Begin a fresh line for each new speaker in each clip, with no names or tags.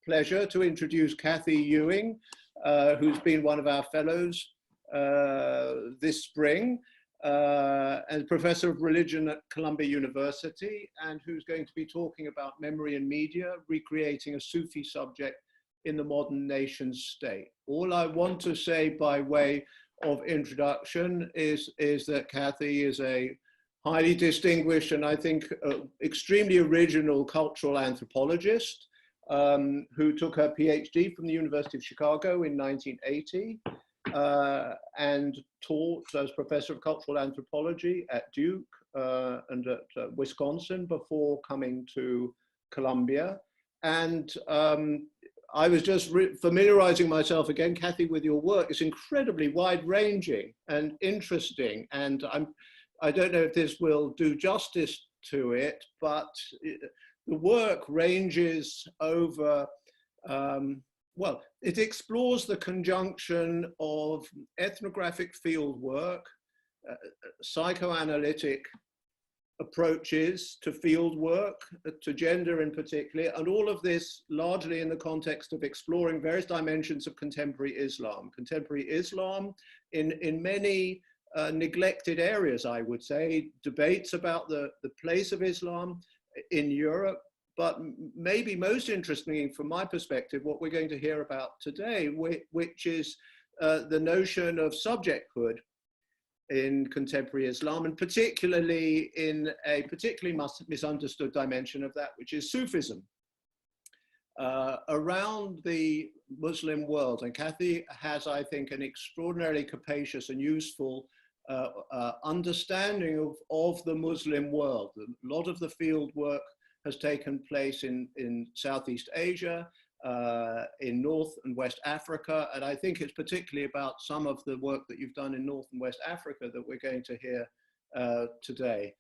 pleasure to introduce Kathy Ewing, who's been one of our fellows this spring, and professor of religion at Columbia University, and who's going to be talking about memory and media, recreating a Sufi subject in the modern nation state. All I want to say by way of introduction is that Kathy is a highly distinguished and I think extremely original cultural anthropologist who took her PhD from the University of Chicago in 1980 and taught as professor of cultural anthropology at Duke and at Wisconsin before coming to Columbia. And I was just familiarizing myself again, Kathy, with your work. It's incredibly wide-ranging and interesting, and I don't know if this will do justice to it, but the work ranges over, well, it explores the conjunction of ethnographic field work, psychoanalytic approaches to field work, to gender in particular, and all of this largely in the context of exploring various dimensions of contemporary Islam. Contemporary Islam in many neglected areas, I would say, debates about the place of Islam in Europe, but maybe most interestingly from my perspective, what we're going to hear about today, which is the notion of subjecthood in contemporary Islam, and particularly in a particularly misunderstood dimension of that, which is Sufism. Around the Muslim world, and Kathy has, I think, an extraordinarily capacious and useful understanding of the Muslim world. A lot of the field work has taken place in Southeast Asia, in North and West Africa, and I think it's particularly about some of the work that you've done in North and West Africa that we're going to hear today.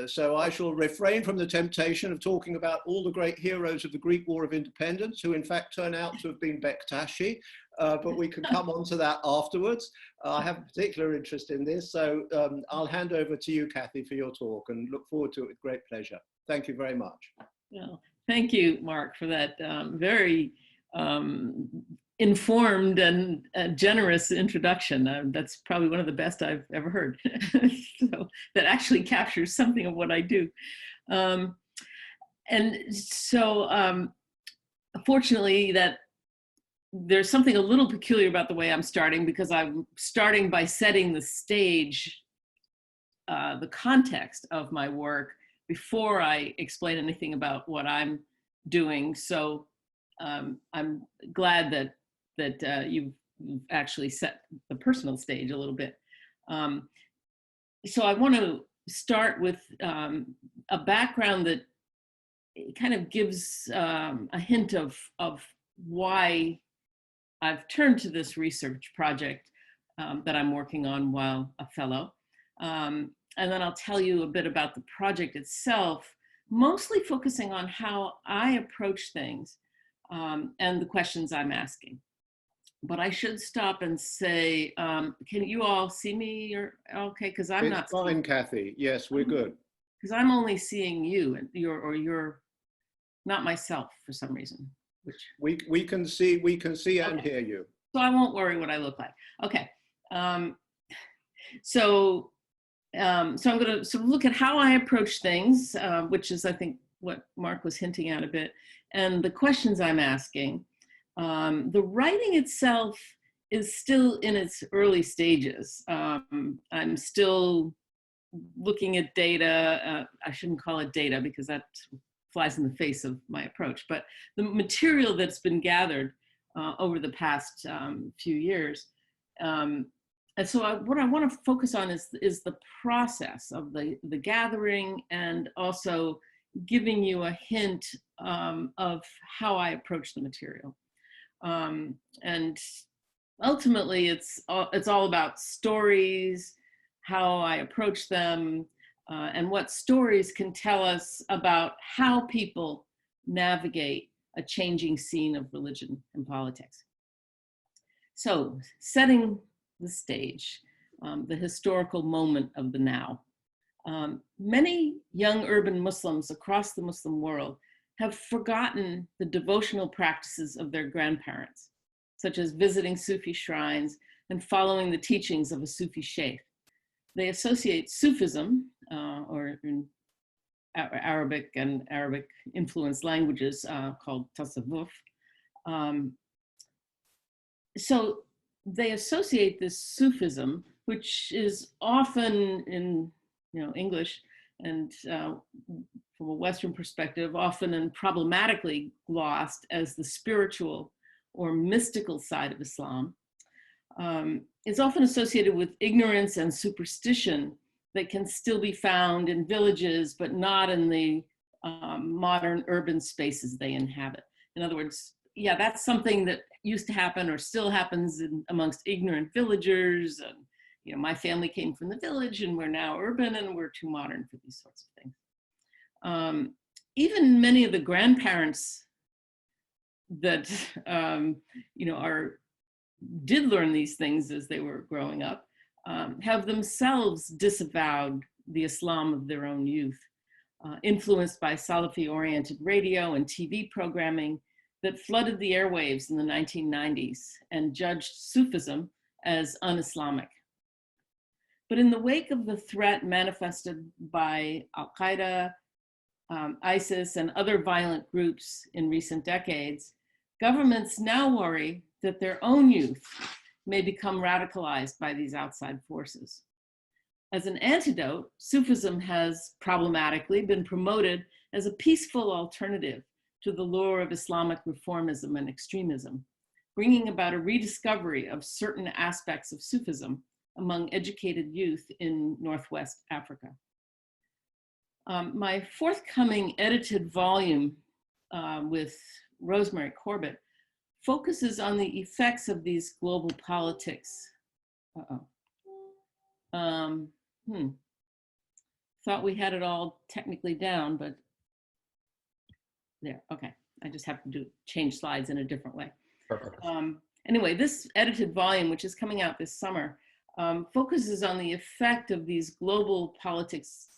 So I shall refrain from the temptation of talking about all the great heroes of the Greek War of Independence, who in fact turn out to have been Bektashi, but we can come on to that afterwards. I have a particular interest in this, so I'll hand over to you, Kathy, for your talk, and look forward to it with great pleasure. Thank you very much.
Well, thank you, Mark, for that very informed and generous introduction. That's probably one of the best I've ever heard. So that actually captures something of what I do. And so fortunately that there's something a little peculiar about the way I'm starting, because I'm starting by setting the stage, the context of my work before I explain anything about what I'm doing. So I'm glad that you've actually set the personal stage a little bit. So I want to start with a background that kind of gives a hint of why I've turned to this research project that I'm working on while a fellow. And then I'll tell you a bit about the project itself, mostly focusing on how I approach things and the questions I'm asking. But I should stop and say, can you all see me? Or okay, because I'm not.
It's fine, Kathy. Yes, we're good.
Because I'm only seeing you, and you're not myself for some reason. Which
we can see and hear you.
So I won't worry what I look like. Okay. So I'm going to sort of look at how I approach things, which is, I think, what Mark was hinting at a bit, and the questions I'm asking. The writing itself is still in its early stages. I'm still looking at data. I shouldn't call it data because that flies in the face of my approach, but the material that's been gathered over the past few years. And so what I want to focus on is the process of the gathering, and also giving you a hint of how I approach the material. And ultimately, it's all about stories, how I approach them, and what stories can tell us about how people navigate a changing scene of religion and politics. So, setting the stage, the historical moment of the now. Many young urban Muslims across the Muslim world have forgotten the devotional practices of their grandparents, such as visiting Sufi shrines and following the teachings of a Sufi Sheikh. They associate Sufism, or in Arabic and Arabic influenced languages called tasawwuf. So they associate this Sufism, which is often in English and from a Western perspective, often and problematically glossed as the spiritual or mystical side of Islam. It's often associated with ignorance and superstition that can still be found in villages, but not in the modern urban spaces they inhabit. In other words, yeah, that's something that used to happen or still happens amongst ignorant villagers. And, my family came from the village and we're now urban and we're too modern for these sorts of things. Even many of the grandparents that, did learn these things as they were growing up, have themselves disavowed the Islam of their own youth, influenced by Salafi-oriented radio and TV programming that flooded the airwaves in the 1990s and judged Sufism as un-Islamic. But in the wake of the threat manifested by Al-Qaeda, ISIS, and other violent groups in recent decades, governments now worry that their own youth may become radicalized by these outside forces. As an antidote, Sufism has problematically been promoted as a peaceful alternative to the lure of Islamic reformism and extremism, bringing about a rediscovery of certain aspects of Sufism among educated youth in Northwest Africa. My forthcoming edited volume with Rosemary Corbett focuses on the effects of these global politics. Thought we had it all technically down, but there, okay. I just have to change slides in a different way.
Perfect.
Anyway, this edited volume, which is coming out this summer, focuses on the effect of these global politics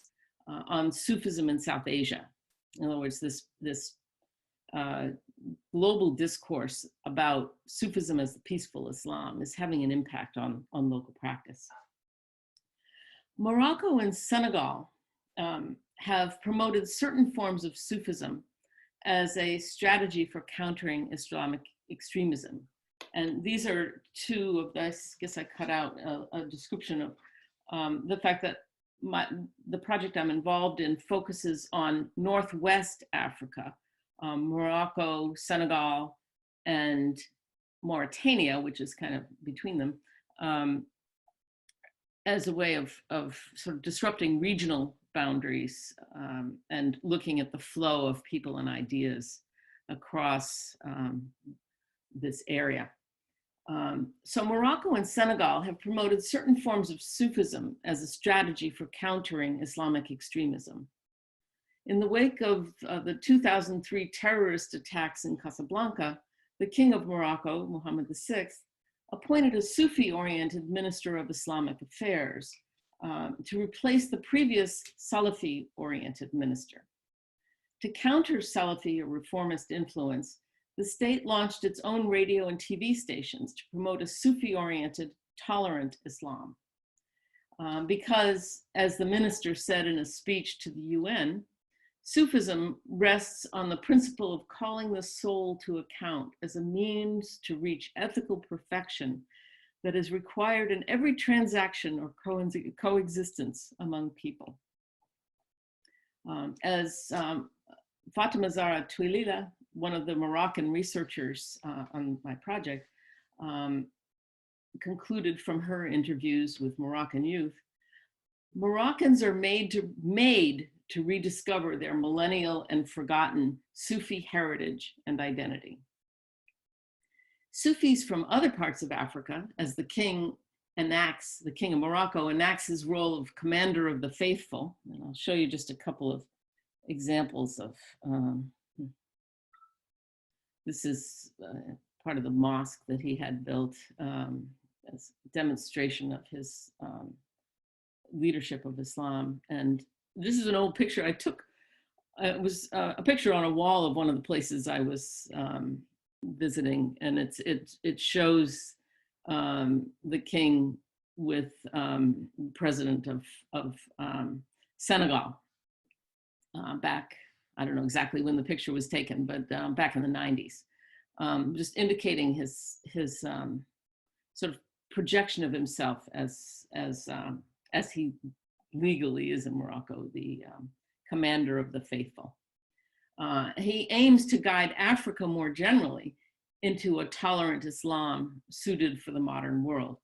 on Sufism in South Asia. In other words, this global discourse about Sufism as the peaceful Islam is having an impact on local practice. Morocco and Senegal have promoted certain forms of Sufism as a strategy for countering Islamic extremism. And these are two of, I guess I cut out a description of the fact that the project I'm involved in focuses on Northwest Africa, Morocco, Senegal, and Mauritania, which is kind of between them, as a way of sort of disrupting regional boundaries and looking at the flow of people and ideas across this area. So Morocco and Senegal have promoted certain forms of Sufism as a strategy for countering Islamic extremism. In the wake of the 2003 terrorist attacks in Casablanca, the King of Morocco, Mohammed VI, appointed a Sufi-oriented Minister of Islamic Affairs to replace the previous Salafi-oriented minister. To counter Salafi or reformist influence, the state launched its own radio and TV stations to promote a Sufi-oriented, tolerant Islam. Because, as the minister said in a speech to the UN, Sufism rests on the principle of calling the soul to account as a means to reach ethical perfection that is required in every transaction or coexistence among people. As Fatima Zahra Twilila, one of the Moroccan researchers on my project, concluded from her interviews with Moroccan youth, Moroccans are made to rediscover their millennial and forgotten Sufi heritage and identity. Sufis from other parts of Africa, as the king of Morocco enacts his role of commander of the faithful, and I'll show you just a couple of examples of, this is part of the mosque that he had built as a demonstration of his leadership of Islam. And this is an old picture I took it was a picture on a wall of one of the places I was visiting, and it shows the king with president of Senegal back, I don't know exactly when the picture was taken, but back in the 90s, just indicating his sort of projection of himself as he legally is in Morocco, the commander of the faithful. He aims to guide Africa more generally into a tolerant Islam suited for the modern world.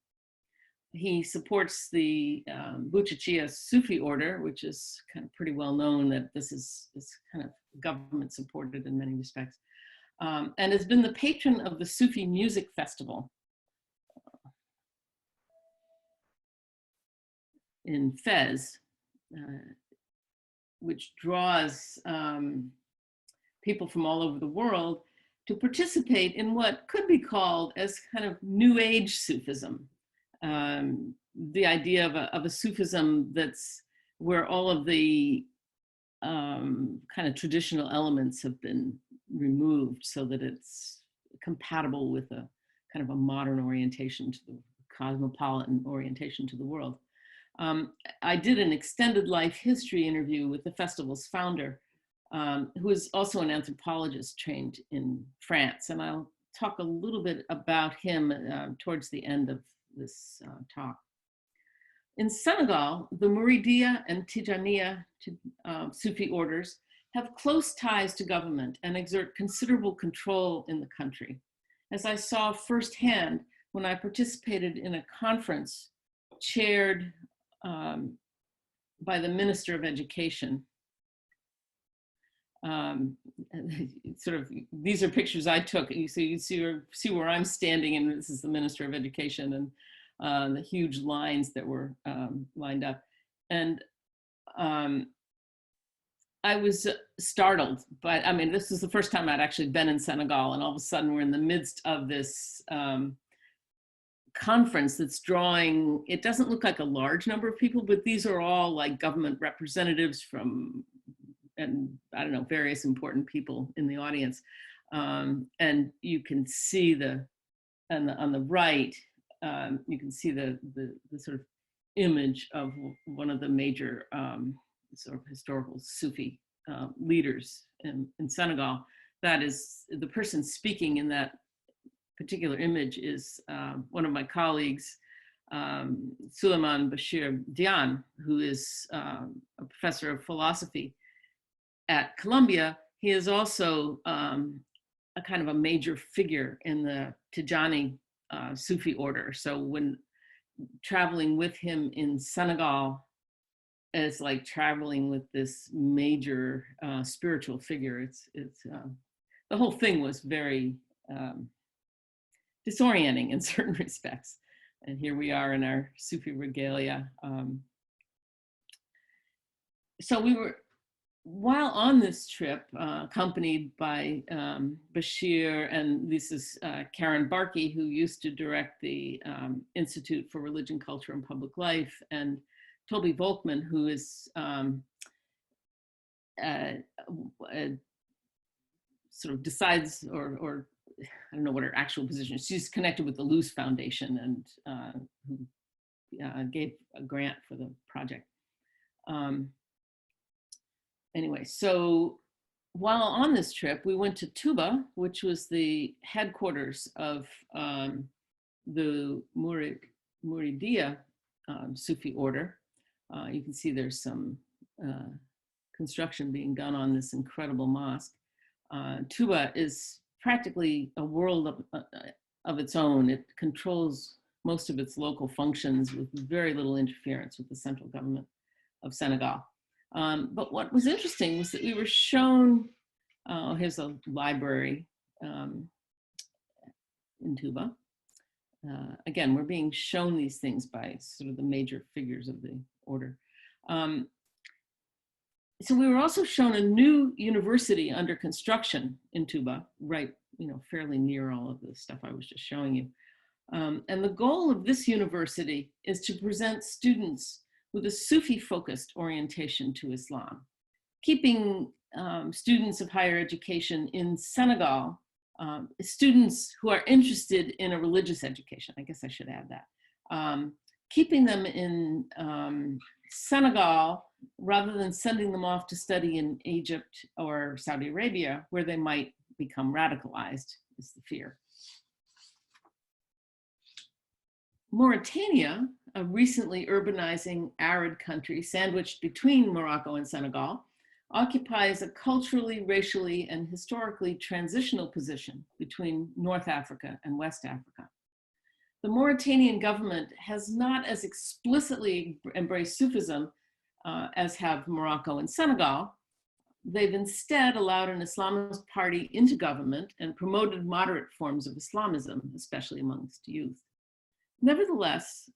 He supports the Muridiyya Sufi order, which is kind of pretty well known that this is kind of government supported in many respects, and has been the patron of the Sufi music festival in Fez, which draws people from all over the world to participate in what could be called as kind of New Age Sufism. The idea of a Sufism that's where all of the kind of traditional elements have been removed so that it's compatible with a kind of a modern orientation to the cosmopolitan orientation to the world. I did an extended life history interview with the festival's founder, who is also an anthropologist trained in France. And I'll talk a little bit about him towards the end of this talk. In Senegal, the Muridiyya and Tijaniyya Sufi orders have close ties to government and exert considerable control in the country, as I saw firsthand when I participated in a conference chaired by the Minister of Education. Sort of, these are pictures I took. You see where I'm standing, and this is the Minister of Education, and the huge lines that were lined up. And I was startled, but I mean, this is the first time I'd actually been in Senegal, and all of a sudden we're in the midst of this conference that's drawing, it doesn't look like a large number of people, but these are all like government representatives from, and I don't know, various important people in the audience. And you can see on the right, you can see the sort of image of one of the major sort of historical Sufi leaders in Senegal. That is, the person speaking in that particular image is one of my colleagues, Suleiman Bashir Diane, who is a professor of philosophy at Columbia. He is also a kind of a major figure in the Tijani Sufi order. So when traveling with him in Senegal, it's like traveling with this major spiritual figure. It's the whole thing was very disorienting in certain respects. And here we are in our Sufi regalia. So we were, while on this trip, accompanied by Bashir, and this is Karen Barkey, who used to direct the Institute for Religion, Culture, and Public Life, and Toby Volkman, who is sort of decides, or I don't know what her actual position is. She's connected with the Luce Foundation and who gave a grant for the project. Anyway, so while on this trip, we went to Touba, which was the headquarters of the Muridiyya Sufi order. You can see there's some construction being done on this incredible mosque. Touba is practically a world of its own. It controls most of its local functions with very little interference with the central government of Senegal. But what was interesting was that we were shown, here's a library in Touba. Again, we're being shown these things by sort of the major figures of the order. So we were also shown a new university under construction in Touba, right, fairly near all of the stuff I was just showing you. And the goal of this university is to present students with a Sufi-focused orientation to Islam. keeping students of higher education in Senegal, students who are interested in a religious education, I guess I should add that, keeping them in Senegal rather than sending them off to study in Egypt or Saudi Arabia, where they might become radicalized, is the fear. Mauritania, a recently urbanizing arid country sandwiched between Morocco and Senegal, occupies a culturally, racially, and historically transitional position between North Africa and West Africa. The Mauritanian government has not as explicitly embraced Sufism as have Morocco and Senegal. They've instead allowed an Islamist party into government and promoted moderate forms of Islamism, especially amongst youth. Nevertheless,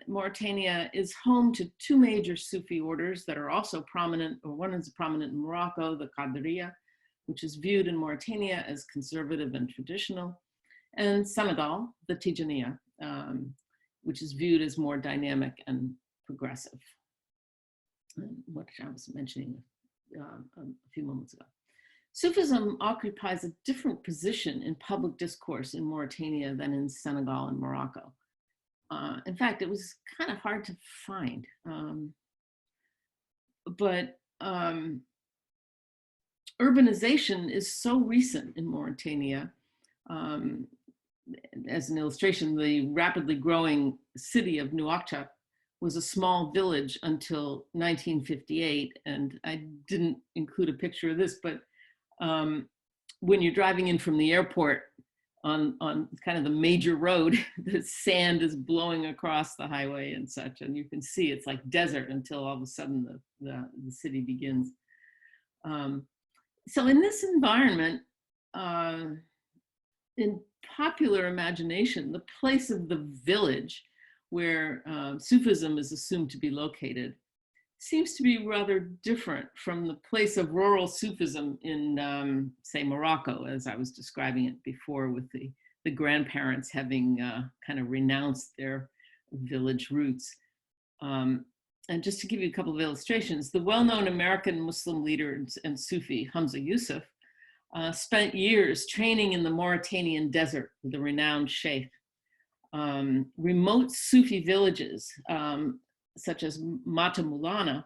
Mauritania is home to two major Sufi orders that are also prominent, or one is prominent in Morocco, the Qadriyya, which is viewed in Mauritania as conservative and traditional, and Senegal, the Tijaniyya, which is viewed as more dynamic and progressive, what I was mentioning a few moments ago. Sufism occupies a different position in public discourse in Mauritania than in Senegal and Morocco. In fact, it was kind of hard to find, but urbanization is so recent in Mauritania. As an illustration, the rapidly growing city of Nouakchott was a small village until 1958, and I didn't include a picture of this, but when you're driving in from the airport on kind of the major road, the sand is blowing across the highway and such, and you can see it's like desert until all of a sudden the city begins. So in this environment, in popular imagination, the place of the village where Sufism is assumed to be located seems to be rather different from the place of rural Sufism in, say, Morocco, as I was describing it before, with the grandparents having kind of renounced their village roots. And just to give you a couple of illustrations, the well-known American Muslim leader and Sufi, Hamza Yusuf, spent years training in the Mauritanian desert with the renowned Sheikh. Remote Sufi villages, such as Mata Mulana,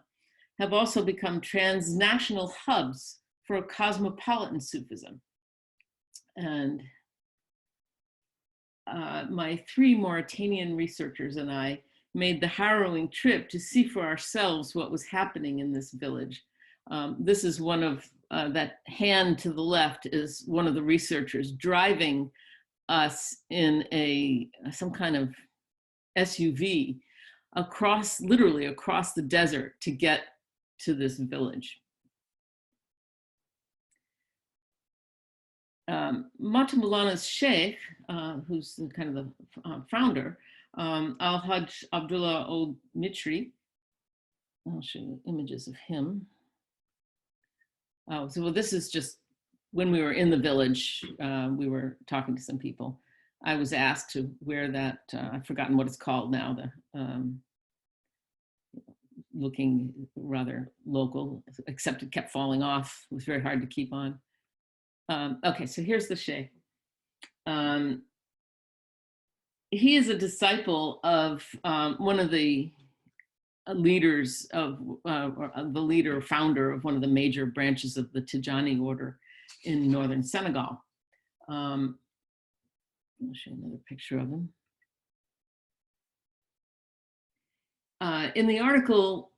have also become transnational hubs for cosmopolitan Sufism. And my three Mauritanian researchers and I made the harrowing trip to see for ourselves what was happening in this village. This is one of, that hand to the left is one of the researchers driving us in some kind of SUV literally across the desert to get to this village. Mata Mulana's Sheikh, who's kind of the founder, Al-Hajj Abdullah Old Mitri, I'll show you images of him. So this is just when we were in the village, we were talking to some people. I was asked to wear that, I've forgotten what it's called now, looking rather local, except it kept falling off. It was very hard to keep on. Okay, so here's the Sheikh. He is a disciple of one of the leaders of, the leader, founder of one of the major branches of the Tijani order in northern Senegal. I'll show you another picture of him. In the article,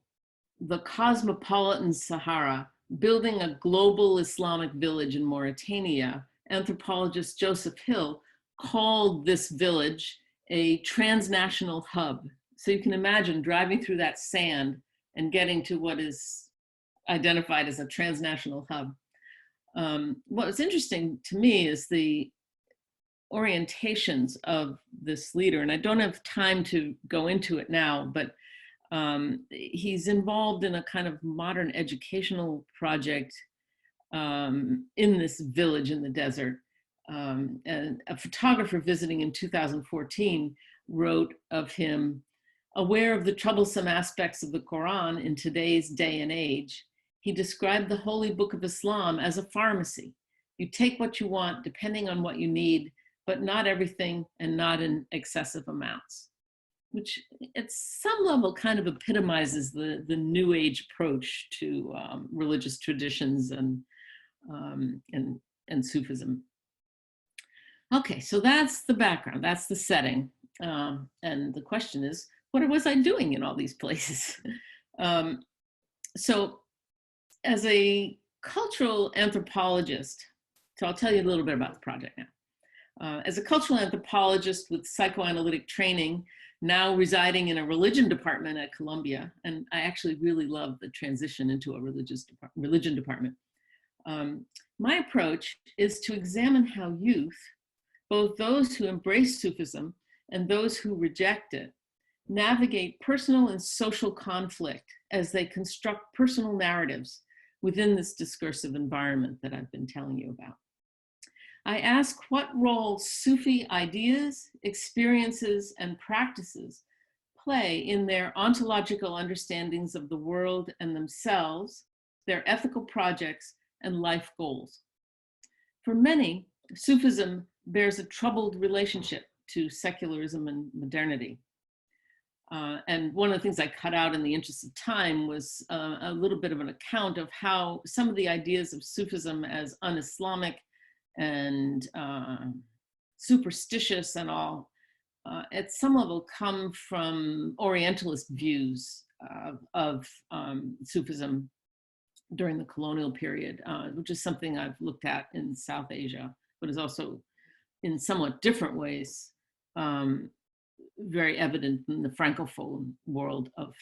The Cosmopolitan Sahara, Building a Global Islamic Village in Mauritania, anthropologist Joseph Hill called this village a transnational hub. So you can imagine driving through that sand and getting to what is identified as a transnational hub. What's interesting to me is the orientations of this leader, and I don't have time to go into it now, but he's involved in a kind of modern educational project in this village in the desert. And a photographer visiting in 2014 wrote of him, aware of the troublesome aspects of the Quran in today's day and age, He described the Holy Book of Islam as a pharmacy. You take what you want depending on what you need, but not everything and not in excessive amounts, which at some level kind of epitomizes the New Age approach to religious traditions and Sufism. Okay, so that's the background, that's the setting. And the question is, what was I doing in all these places? So as a cultural anthropologist, so I'll tell you a little bit about the project now. As a cultural anthropologist with psychoanalytic training, now residing in a religion department at Columbia, and I actually really love the transition into a religion department. My approach is to examine how youth, both those who embrace Sufism and those who reject it, navigate personal and social conflict as they construct personal narratives within this discursive environment that I've been telling you about. I ask what role Sufi ideas, experiences, and practices play in their ontological understandings of the world and themselves, their ethical projects, and life goals. For many, Sufism bears a troubled relationship to secularism and modernity. And one of the things I cut out in the interest of time was a little bit of an account of how some of the ideas of Sufism as un-Islamic and superstitious and all, at some level come from Orientalist views of Sufism during the colonial period, which is something I've looked at in South Asia, but is also in somewhat different ways very evident in the Francophone world of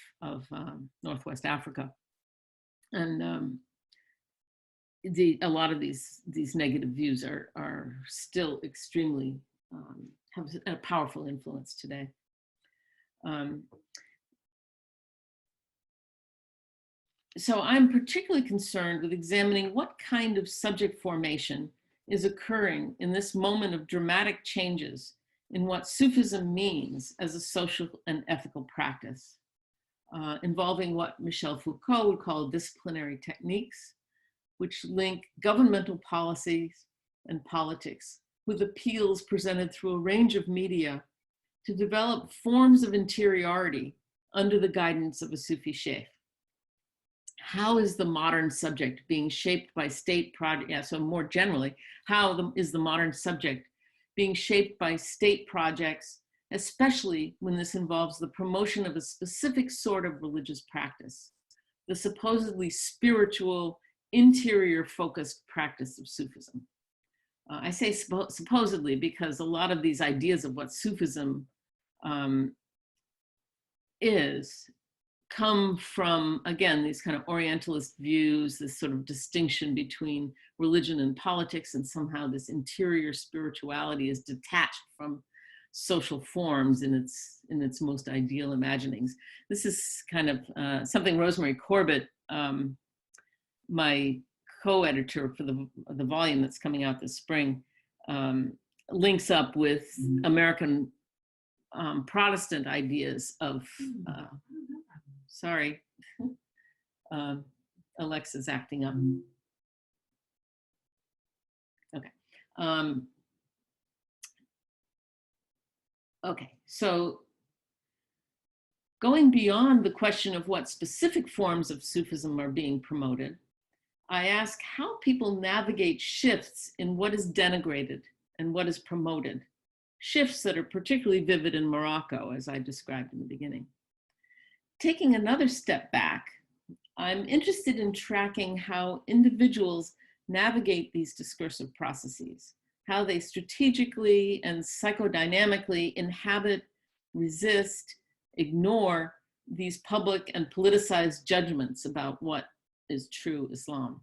Northwest Africa. And a lot of these negative views are still extremely, have a powerful influence today. So I'm particularly concerned with examining what kind of subject formation is occurring in this moment of dramatic changes in what Sufism means as a social and ethical practice, involving what Michel Foucault would call disciplinary techniques, which link governmental policies and politics with appeals presented through a range of media to develop forms of interiority under the guidance of a Sufi sheikh. How is the modern subject being shaped by state projects? Yeah, so more generally, is the modern subject being shaped by state projects, especially when this involves the promotion of a specific sort of religious practice, the supposedly spiritual, interior-focused practice of Sufism. I say supposedly because a lot of these ideas of what Sufism is come from, again, these kind of Orientalist views, this sort of distinction between religion and politics, and somehow this interior spirituality is detached from social forms in its most ideal imaginings. This is kind of something Rosemary Corbett, my co-editor for the volume that's coming out this spring, links up with American Protestant ideas of, sorry, Alexa's acting up. Okay. Okay, so going beyond the question of what specific forms of Sufism are being promoted, I ask how people navigate shifts in what is denigrated and what is promoted, shifts that are particularly vivid in Morocco, as I described in the beginning. Taking another step back, I'm interested in tracking how individuals navigate these discursive processes, how they strategically and psychodynamically inhabit, resist, ignore these public and politicized judgments about what is true Islam.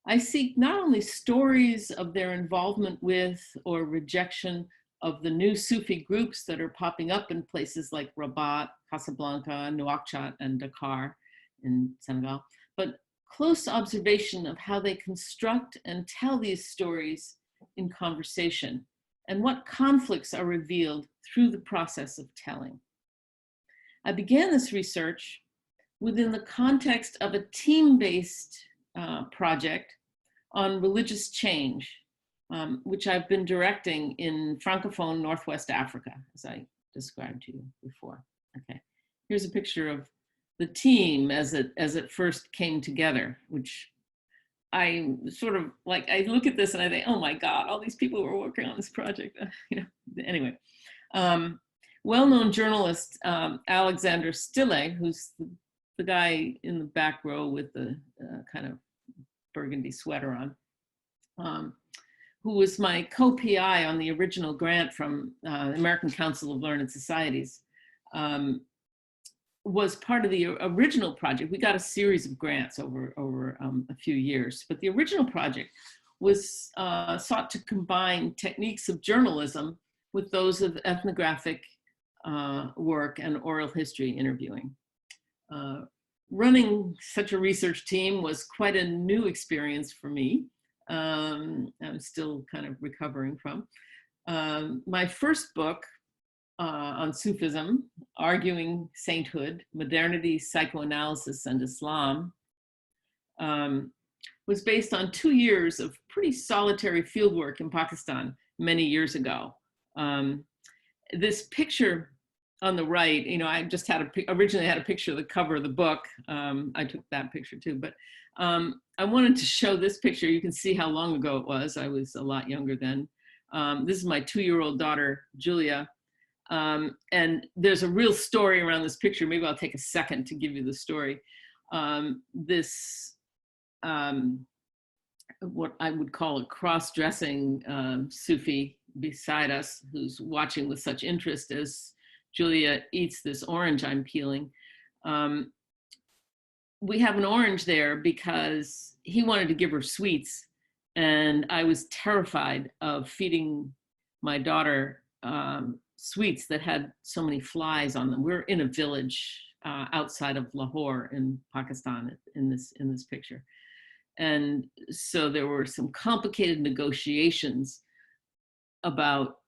I seek not only stories of their involvement with or rejection of the new Sufi groups that are popping up in places like Rabat, Casablanca, Nouakchott, and Dakar in Senegal, but close observation of how they construct and tell these stories in conversation, and what conflicts are revealed through the process of telling. I began this research within the context of a team-based project on religious change, which I've been directing in Francophone Northwest Africa, as I described to you before. Okay, here's a picture of the team as it first came together, which I sort of like, I look at this and I think, oh my God, all these people were working on this project. You know, anyway. Well-known journalist Alexander Stille, who's the guy in the back row with the kind of burgundy sweater on, who was my co-PI on the original grant from the American Council of Learned Societies, was part of the original project. We got a series of grants over a few years, but the original project was sought to combine techniques of journalism with those of ethnographic work and oral history interviewing. Running such a research team was quite a new experience for me. I'm still kind of recovering from. My first book on Sufism, Arguing Sainthood, Modernity, Psychoanalysis, and Islam, was based on 2 years of pretty solitary fieldwork in Pakistan many years ago. This picture on the right, you know, I just had originally had a picture of the cover of the book. I took that picture too, but I wanted to show this picture. You can see how long ago it was. I was a lot younger then. This is my 2-year-old daughter, Julia. And there's a real story around this picture. Maybe I'll take a second to give you the story. What I would call a cross-dressing Sufi beside us, who's watching with such interest as Julia eats this orange I'm peeling. We have an orange there because he wanted to give her sweets, and I was terrified of feeding my daughter sweets that had so many flies on them. We're in a village outside of Lahore in Pakistan in this picture. And so there were some complicated negotiations about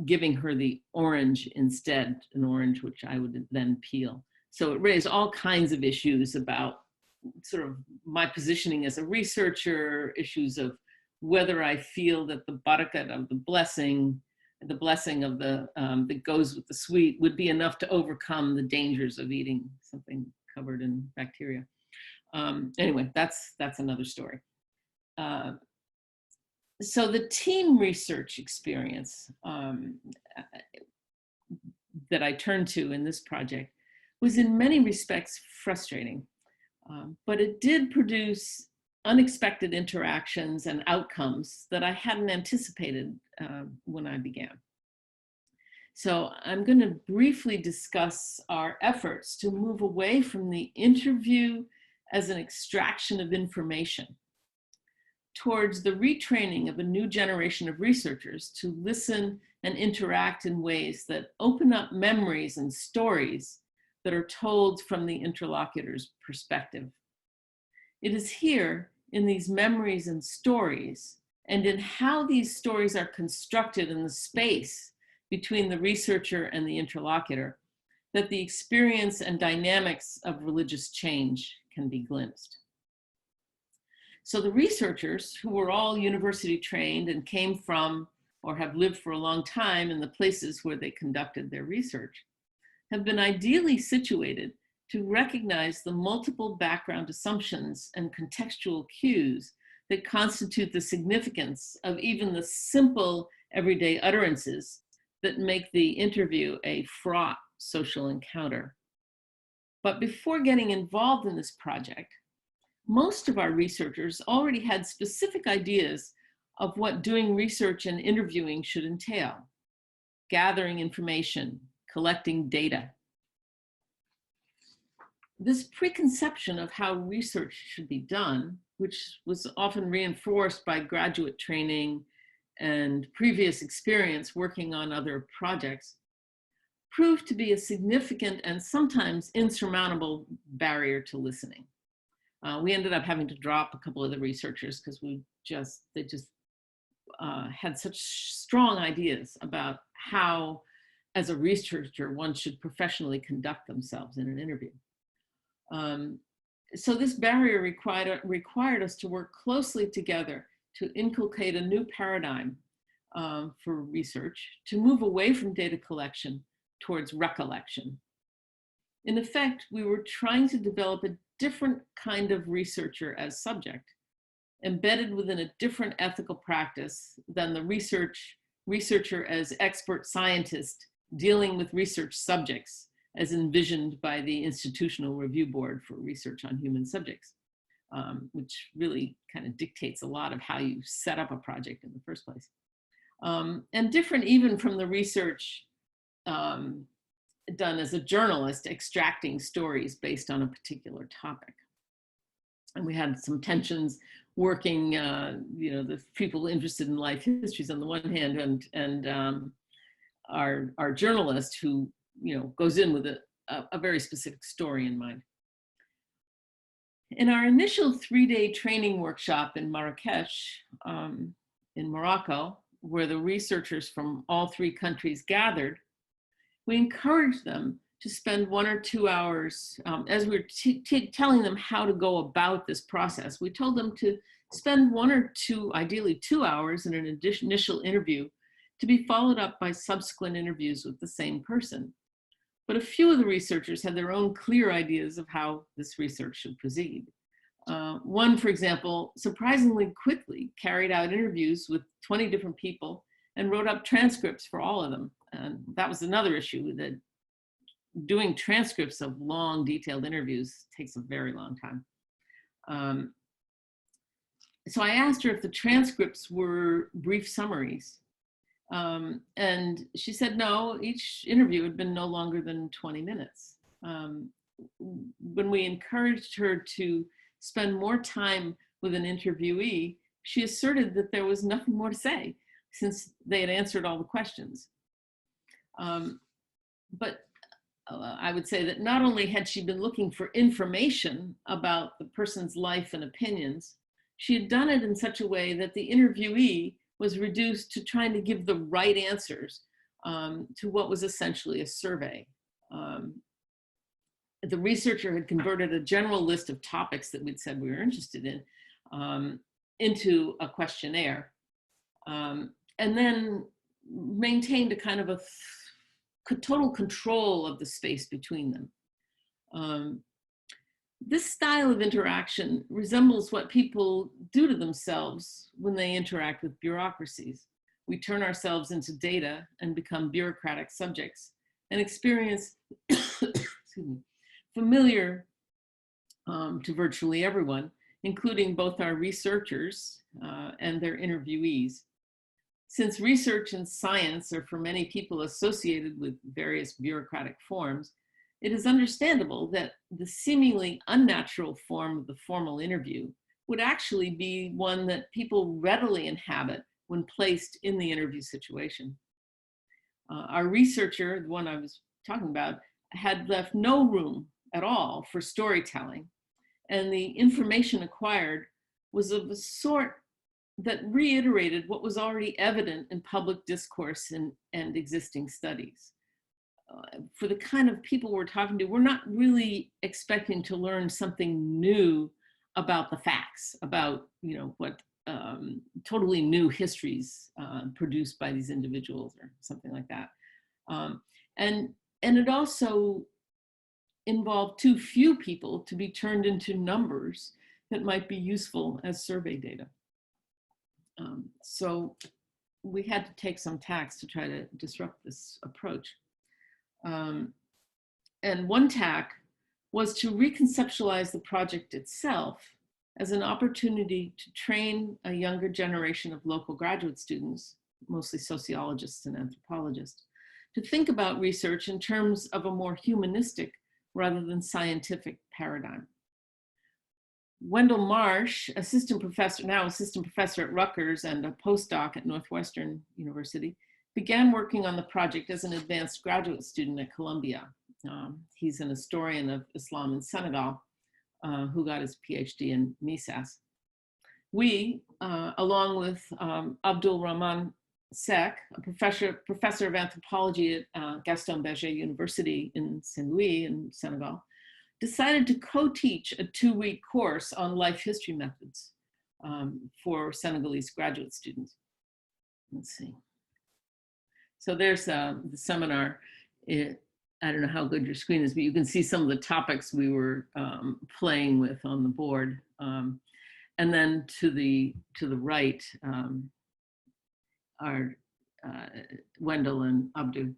giving her the orange instead, an orange which I would then peel. So it raised all kinds of issues about sort of my positioning as a researcher, issues of whether I feel that the barakat of the blessing of the that goes with the sweet would be enough to overcome the dangers of eating something covered in bacteria. Anyway, that's another story. So the team research experience that I turned to in this project was in many respects frustrating, but it did produce unexpected interactions and outcomes that I hadn't anticipated when I began. So I'm going to briefly discuss our efforts to move away from the interview as an extraction of information towards the retraining of a new generation of researchers to listen and interact in ways that open up memories and stories that are told from the interlocutor's perspective. It is here in these memories and stories, and in how these stories are constructed in the space between the researcher and the interlocutor, that the experience and dynamics of religious change can be glimpsed. So the researchers, who were all university trained and came from or have lived for a long time in the places where they conducted their research, have been ideally situated to recognize the multiple background assumptions and contextual cues that constitute the significance of even the simple everyday utterances that make the interview a fraught social encounter. But before getting involved in this project, most of our researchers already had specific ideas of what doing research and interviewing should entail: gathering information, collecting data. This preconception of how research should be done, which was often reinforced by graduate training and previous experience working on other projects, proved to be a significant and sometimes insurmountable barrier to listening. We ended up having to drop a couple of the researchers because they just had such strong ideas about how, as a researcher, one should professionally conduct themselves in an interview. So this barrier required us to work closely together to inculcate a new paradigm for research, to move away from data collection towards recollection. In effect, we were trying to develop a different kind of researcher as subject, embedded within a different ethical practice than the researcher as expert scientist dealing with research subjects as envisioned by the Institutional Review Board for Research on Human Subjects, which really kind of dictates a lot of how you set up a project in the first place. And different even from the research done as a journalist extracting stories based on a particular topic. And we had some tensions working, the people interested in life histories on the one hand, and our journalist who goes in with a very specific story in mind. In our initial 3-day training workshop in Marrakech, in Morocco, where the researchers from all 3 countries gathered, we encouraged them to spend 1 or 2 hours, as we were telling them how to go about this process. We told them to spend 1 or 2, ideally 2 hours in an initial interview to be followed up by subsequent interviews with the same person. But a few of the researchers had their own clear ideas of how this research should proceed. One, for example, surprisingly quickly carried out interviews with 20 different people and wrote up transcripts for all of them. And that was another issue, that doing transcripts of long, detailed interviews takes a very long time. So I asked her if the transcripts were brief summaries. And she said no, each interview had been no longer than 20 minutes. When we encouraged her to spend more time with an interviewee, she asserted that there was nothing more to say since they had answered all the questions. But I would say that not only had she been looking for information about the person's life and opinions, she had done it in such a way that the interviewee was reduced to trying to give the right answers to what was essentially a survey. The researcher had converted a general list of topics that we'd said we were interested in into a questionnaire, and then maintained a kind of a total control of the space between them. This style of interaction resembles what people do to themselves when they interact with bureaucracies. We turn ourselves into data and become bureaucratic subjects and experience familiar to virtually everyone, including both our researchers and their interviewees. Since research and science are for many people associated with various bureaucratic forms, it is understandable that the seemingly unnatural form of the formal interview would actually be one that people readily inhabit when placed in the interview situation. Our researcher, the one I was talking about, had left no room at all for storytelling, and the information acquired was of a sort that reiterated what was already evident in public discourse and existing studies. For the kind of people we're talking to, we're not really expecting to learn something new about the facts, about what totally new histories produced by these individuals or something like that. And it also involved too few people to be turned into numbers that might be useful as survey data. So we had to take some tacks to try to disrupt this approach. And one tack was to reconceptualize the project itself as an opportunity to train a younger generation of local graduate students, mostly sociologists and anthropologists, to think about research in terms of a more humanistic rather than scientific paradigm. Wendell Marsh, assistant professor at Rutgers and a postdoc at Northwestern University, began working on the project as an advanced graduate student at Columbia. He's an historian of Islam in Senegal who got his PhD in Misas. We, along with Abdoul Rahman Seck, a professor of anthropology at Gaston Berger University in Saint-Louis in Senegal, decided to co-teach a 2-week course on life history methods for Senegalese graduate students. Let's see. So there's the seminar. I don't know how good your screen is, but you can see some of the topics we were playing with on the board. And then to the right are Wendell and Abdoul.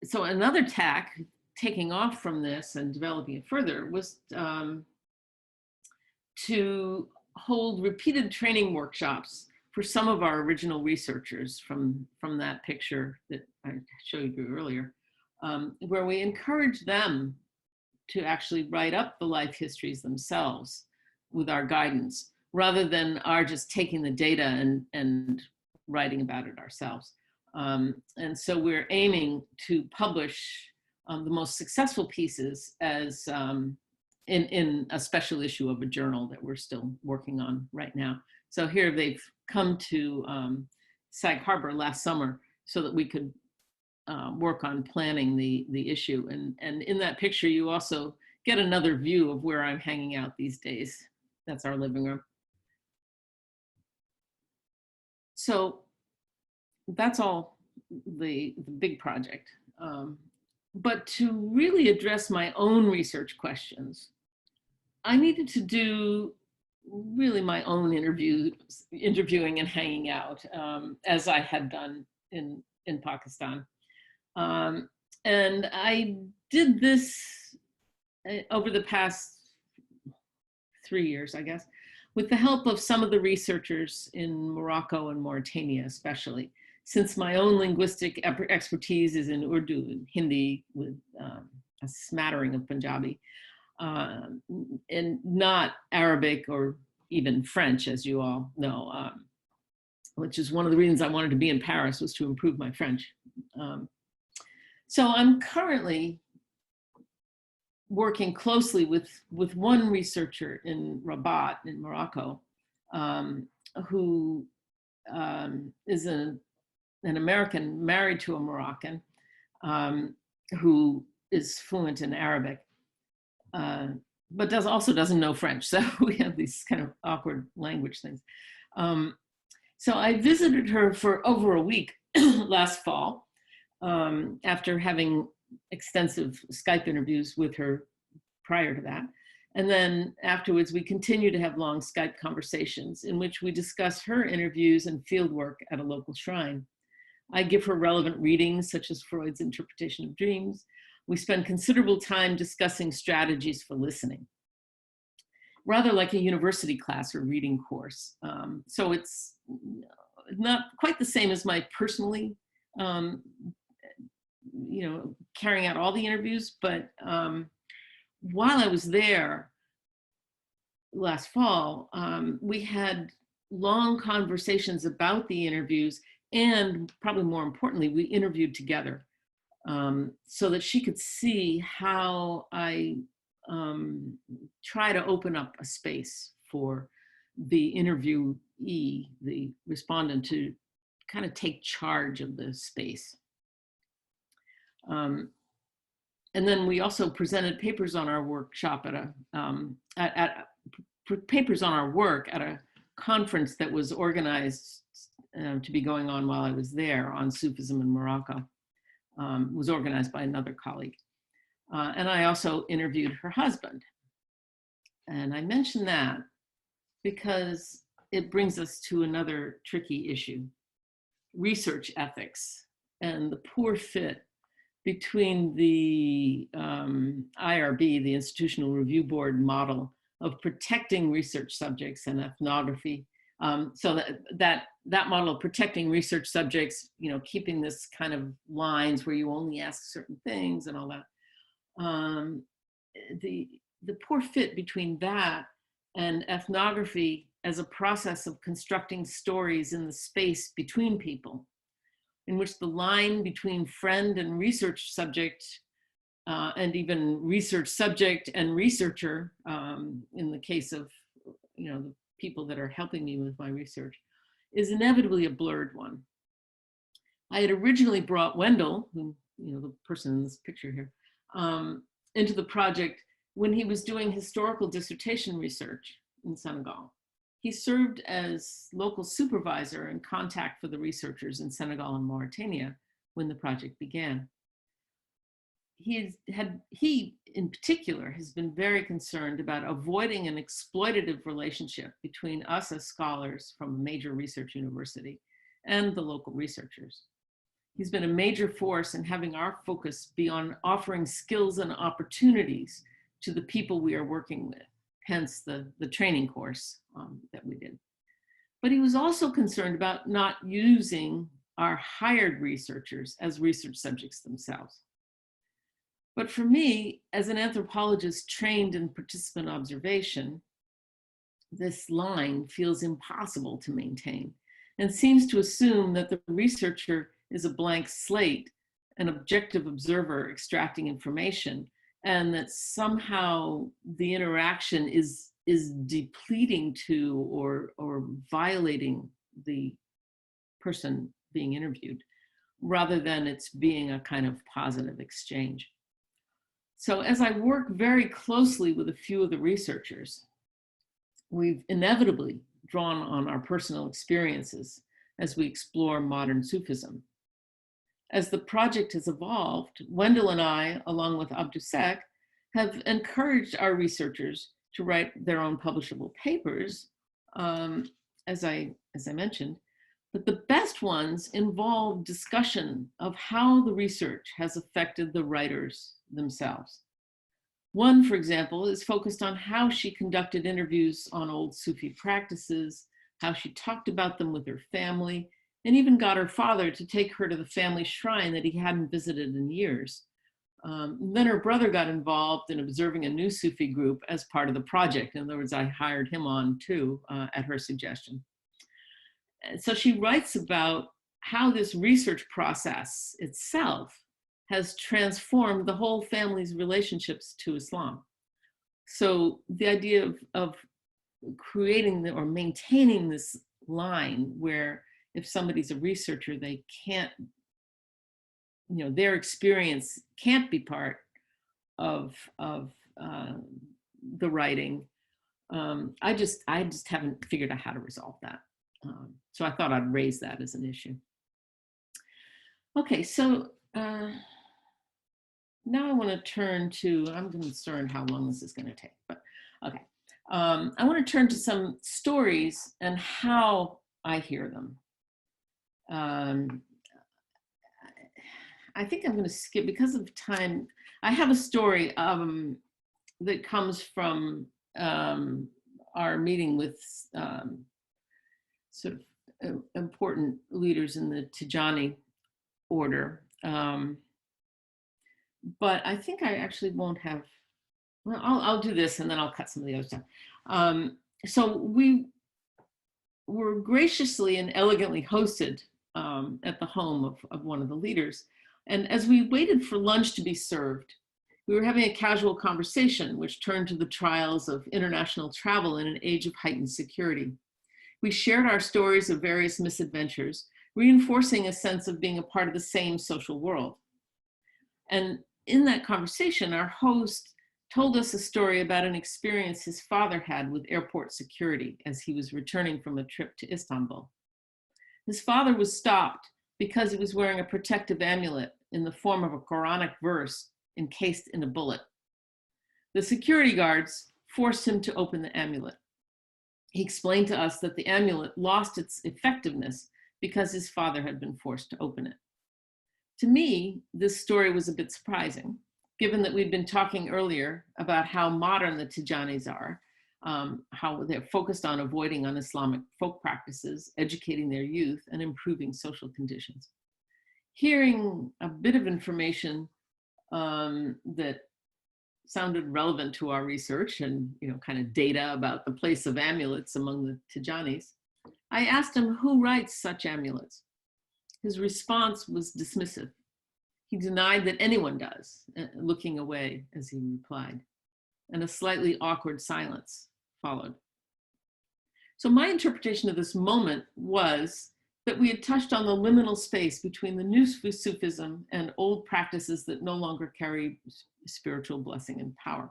So another tack, taking off from this and developing it further, was to hold repeated training workshops for some of our original researchers from that picture that I showed you earlier, where we encourage them to actually write up the life histories themselves with our guidance, rather than our just taking the data and writing about it ourselves. And so we're aiming to publish the most successful pieces as in a special issue of a journal that we're still working on right now. So here they've come to Sag Harbor last summer so that we could work on planning the issue. And in that picture, you also get another view of where I'm hanging out these days. That's our living room. So that's all the big project. But to really address my own research questions, I needed to do really my own interviewing and hanging out, as I had done in Pakistan. And I did this over the past 3 years, I guess, with the help of some of the researchers in Morocco and Mauritania, especially, since my own linguistic expertise is in Urdu and Hindi with a smattering of Punjabi, and not Arabic or even French, as you all know, which is one of the reasons I wanted to be in Paris, was to improve my French. So I'm currently working closely with one researcher in Rabat in Morocco, who is an American married to a Moroccan, who is fluent in Arabic, but also doesn't know French. So we have these kind of awkward language things. So I visited her for over a week last fall, after having extensive Skype interviews with her prior to that. And then afterwards, we continue to have long Skype conversations in which we discuss her interviews and fieldwork at a local shrine. I give her relevant readings, such as Freud's interpretation of dreams. We spend considerable time discussing strategies for listening, rather like a university class or reading course. So it's not quite the same as my personally, carrying out all the interviews, but while I was there last fall, we had long conversations about the interviews, and probably more importantly, we interviewed together, so that she could see how I try to open up a space for the interviewee, the respondent, to kind of take charge of the space. And then we also presented papers on our workshop papers on our work at a conference that was organized to be going on while I was there on Sufism in Morocco. Was organized by another colleague. And I also interviewed her husband. And I mention that because it brings us to another tricky issue: research ethics and the poor fit between the IRB, the Institutional Review Board model of protecting research subjects and ethnography. So that model of protecting research subjects, keeping this kind of lines where you only ask certain things and all that. The poor fit between that and ethnography as a process of constructing stories in the space between people, in which the line between friend and research subject, and even research subject and researcher, in the case of the people that are helping me with my research, is inevitably a blurred one. I had originally brought Wendell, who, the person in this picture here, into the project when he was doing historical dissertation research in Senegal. He served as local supervisor and contact for the researchers in Senegal and Mauritania when the project began. He in particular has been very concerned about avoiding an exploitative relationship between us as scholars from a major research university and the local researchers. He's been a major force in having our focus be on offering skills and opportunities to the people we are working with, hence the training course that we did. But he was also concerned about not using our hired researchers as research subjects themselves. But for me, as an anthropologist trained in participant observation, this line feels impossible to maintain and seems to assume that the researcher is a blank slate, an objective observer extracting information, and that somehow the interaction is depleting to or violating the person being interviewed, rather than it's being a kind of positive exchange. So as I work very closely with a few of the researchers, we've inevitably drawn on our personal experiences as we explore modern Sufism. As the project has evolved, Wendell and I, along with Abdoul, have encouraged our researchers to write their own publishable papers, as I mentioned, but the best ones involve discussion of how the research has affected the writers themselves. One, for example, is focused on how she conducted interviews on old Sufi practices, how she talked about them with her family, and even got her father to take her to the family shrine that he hadn't visited in years. Then her brother got involved in observing a new Sufi group as part of the project. In other words, I hired him on too, at her suggestion. So she writes about how this research process itself has transformed the whole family's relationships to Islam. So the idea of creating or maintaining this line where if somebody's a researcher, they can't, their experience can't be part of the writing. I just haven't figured out how to resolve that. So I thought I'd raise that as an issue. Okay, so now I want to turn to, I'm concerned how long this is going to take, but okay. I want to turn to some stories and how I hear them. I think I'm going to skip, because of time, I have a story that comes from our meeting with sort of important leaders in the Tijani order. But I think I actually won't have, well, I'll do this and then I'll cut some of the other stuff. So we were graciously and elegantly hosted at the home of one of the leaders. And as we waited for lunch to be served, we were having a casual conversation which turned to the trials of international travel in an age of heightened security. We shared our stories of various misadventures, reinforcing a sense of being a part of the same social world. And in that conversation, our host told us a story about an experience his father had with airport security as he was returning from a trip to Istanbul. His father was stopped because he was wearing a protective amulet in the form of a Quranic verse encased in a bullet. The security guards forced him to open the amulet. He explained to us that the amulet lost its effectiveness because his father had been forced to open it. To me, this story was a bit surprising, given that we'd been talking earlier about how modern the Tijanis are, how they're focused on avoiding un-Islamic folk practices, educating their youth, and improving social conditions. Hearing a bit of information that sounded relevant to our research and kind of data about the place of amulets among the Tijanis, I asked him who writes such amulets. His response was dismissive. He denied that anyone does, looking away as he replied, and a slightly awkward silence followed. So my interpretation of this moment was that we had touched on the liminal space between the new Sufism and old practices that no longer carry spiritual blessing and power.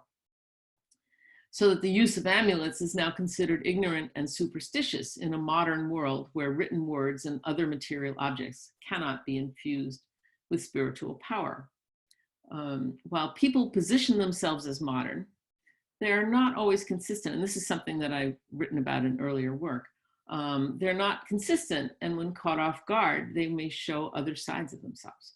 So that the use of amulets is now considered ignorant and superstitious in a modern world where written words and other material objects cannot be infused with spiritual power. While people position themselves as modern, they are not always consistent. And this is something that I've written about in earlier work. They're not consistent, and when caught off guard, they may show other sides of themselves.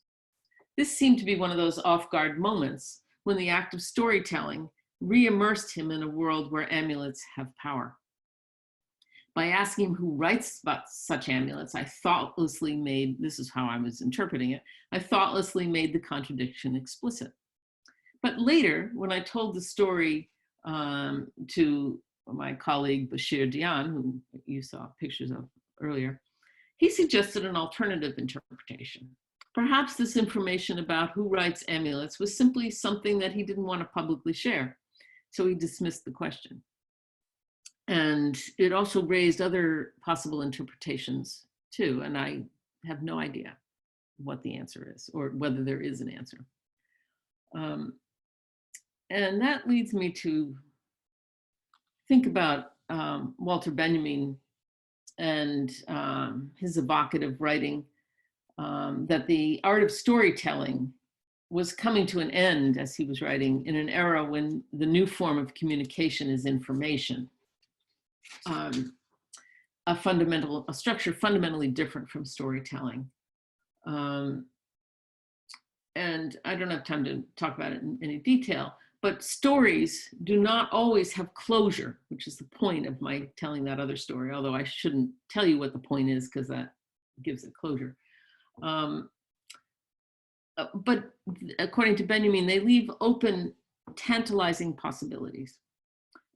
This seemed to be one of those off-guard moments when the act of storytelling re-immersed him in a world where amulets have power. By asking him who writes about such amulets, I thoughtlessly made, this is how I was interpreting it, I thoughtlessly made the contradiction explicit. But later, when I told the story to my colleague Bashir Dian, who you saw pictures of earlier, he suggested an alternative interpretation. Perhaps this information about who writes amulets was simply something that he didn't want to publicly share, so he dismissed the question. And it also raised other possible interpretations too, and I have no idea what the answer is or whether there is an answer. And that leads me to think about Walter Benjamin and his evocative writing, that the art of storytelling was coming to an end, as he was writing, in an era when the new form of communication is information, a structure fundamentally different from storytelling. And I don't have time to talk about it in any detail, but stories do not always have closure, which is the point of my telling that other story, although I shouldn't tell you what the point is because that gives it closure. But according to Benjamin, they leave open, tantalizing possibilities.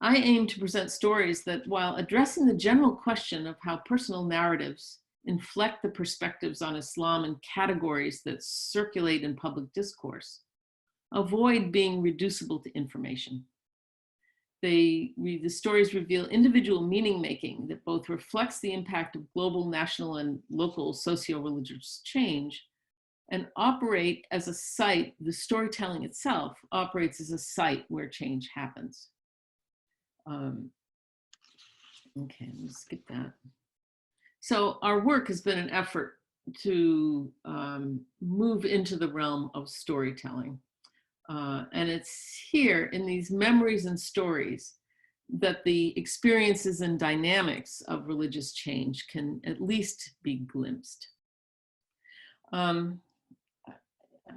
I aim to present stories that, while addressing the general question of how personal narratives inflect the perspectives on Islam and categories that circulate in public discourse, avoid being reducible to information. The stories reveal individual meaning making that both reflects the impact of global, national, and local socio-religious change, and operate as a site, the storytelling itself operates as a site where change happens. Okay, let's skip that. So our work has been an effort to move into the realm of storytelling. And it's here in these memories and stories that the experiences and dynamics of religious change can at least be glimpsed.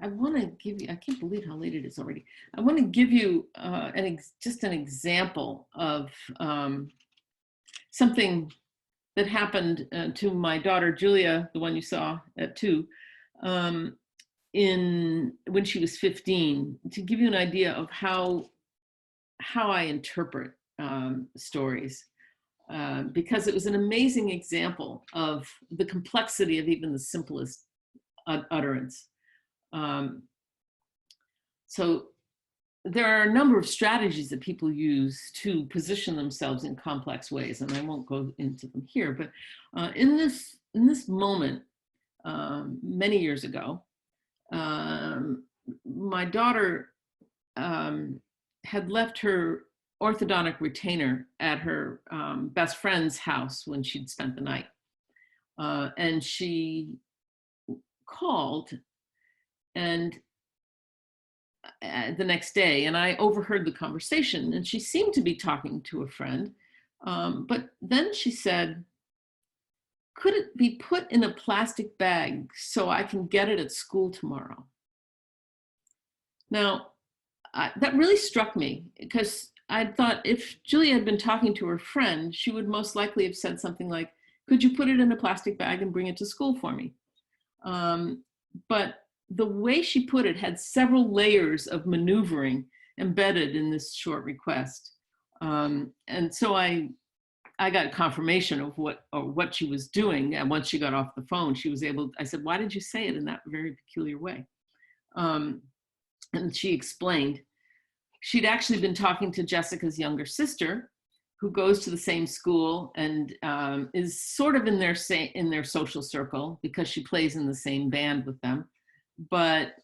I want to give you, I can't believe how late it is already. I want to give you just an example of something that happened to my daughter, Julia, the one you saw at 2, when she was 15, to give you an idea of how I interpret stories, because it was an amazing example of the complexity of even the simplest utterance. So there are a number of strategies that people use to position themselves in complex ways, and I won't go into them here, but in this moment, many years ago, my daughter had left her orthodontic retainer at her best friend's house when she'd spent the night. And she called and the next day, and I overheard the conversation, and she seemed to be talking to a friend. But then she said, "Could it be put in a plastic bag so I can get it at school tomorrow?" Now, that really struck me, because I thought if Julia had been talking to her friend, she would most likely have said something like, "Could you put it in a plastic bag and bring it to school for me?" But the way she put it had several layers of maneuvering embedded in this short request. And so I got confirmation of what she was doing. And once she got off the phone, I said, "Why did you say it in that very peculiar way?" And she explained. She'd actually been talking to Jessica's younger sister, who goes to the same school and is sort of in their social circle because she plays in the same band with them. but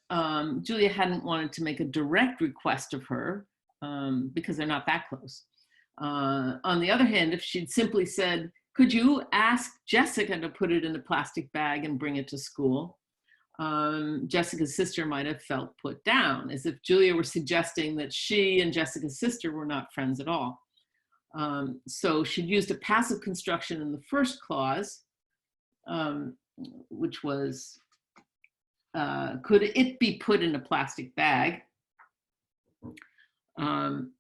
Julia hadn't wanted to make a direct request of her because they're not that close. On the other hand, if she'd simply said, could you ask Jessica to put it in a plastic bag and bring it to school? Jessica's sister might have felt put down, as if Julia were suggesting that she and Jessica's sister were not friends at all. So she'd used a passive construction in the first clause, which was, could it be put in a plastic bag? And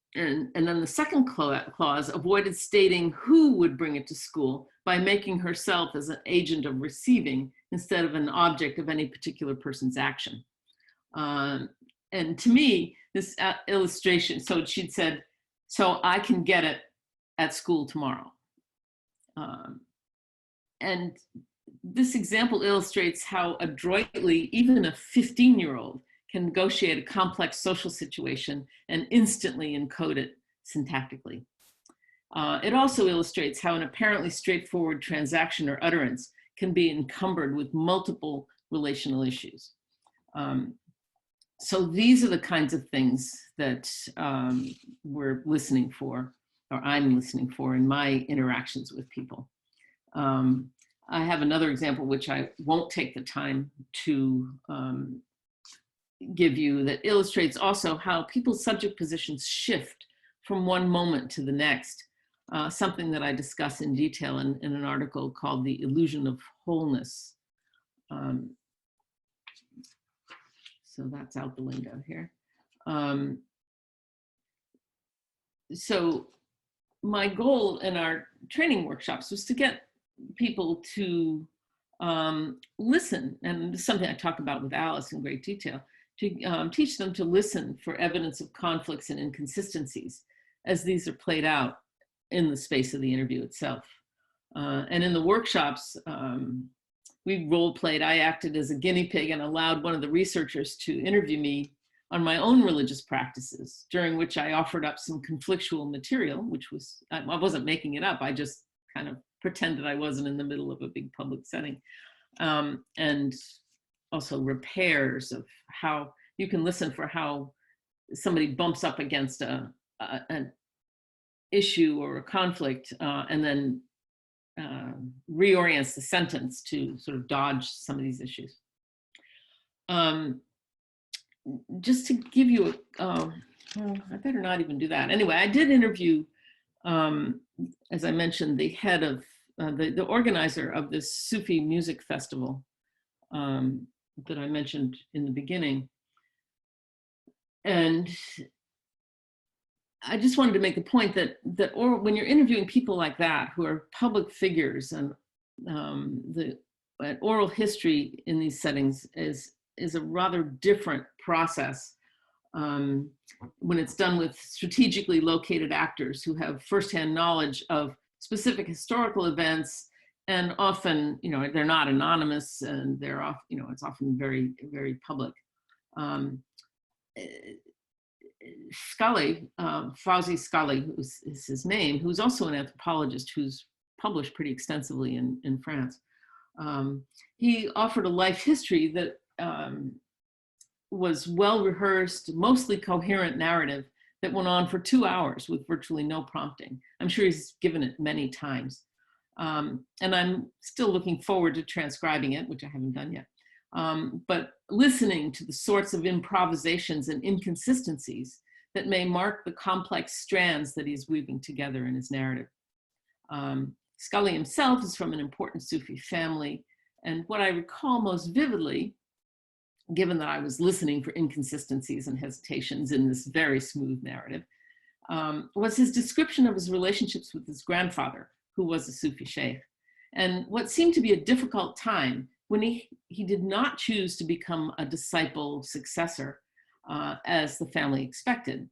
then the second clause avoided stating who would bring it to school by making herself as an agent of receiving instead of an object of any particular person's action. And to me, this illustration, so she'd said, so I can get it at school tomorrow. And this example illustrates how adroitly even a 15-year-old can negotiate a complex social situation and instantly encode it syntactically. It also illustrates how an apparently straightforward transaction or utterance can be encumbered with multiple relational issues. So these are the kinds of things that we're listening for, or I'm listening for in my interactions with people. I have another example, which I won't take the time to give you, that illustrates also how people's subject positions shift from one moment to the next, something that I discuss in detail in an article called The Illusion of Wholeness. So that's out the window here. So my goal in our training workshops was to get people to listen, and this is something I talk about with Alice in great detail, to teach them to listen for evidence of conflicts and inconsistencies as these are played out in the space of the interview itself. And in the workshops, we role-played. I acted as a guinea pig and allowed one of the researchers to interview me on my own religious practices, during which I offered up some conflictual material, which was, I wasn't making it up, I just kind of pretended I wasn't in the middle of a big public setting. And also repairs of how you can listen for how somebody bumps up against an issue or a conflict and then reorients the sentence to sort of dodge some of these issues. Just to give you well, I better not even do that. Anyway, I did interview, as I mentioned, the head of, the organizer of this Sufi music festival that I mentioned in the beginning. And I just wanted to make the point that when you're interviewing people like that, who are public figures, and the oral history in these settings is a rather different process when it's done with strategically located actors who have firsthand knowledge of specific historical events, and often, you know, they're not anonymous, and they're off, you know, it's often very, very public. Scully, Fawzi Scully is his name, who's also an anthropologist who's published pretty extensively in France. He offered a life history that was well-rehearsed, mostly coherent narrative that went on for 2 hours with virtually no prompting. I'm sure he's given it many times. And I'm still looking forward to transcribing it, which I haven't done yet. But listening to the sorts of improvisations and inconsistencies that may mark the complex strands that he's weaving together in his narrative. Scully himself is from an important Sufi family, and what I recall most vividly, given that I was listening for inconsistencies and hesitations in this very smooth narrative, was his description of his relationships with his grandfather, who was a Sufi Sheikh, and what seemed to be a difficult time when he did not choose to become a disciple successor as the family expected.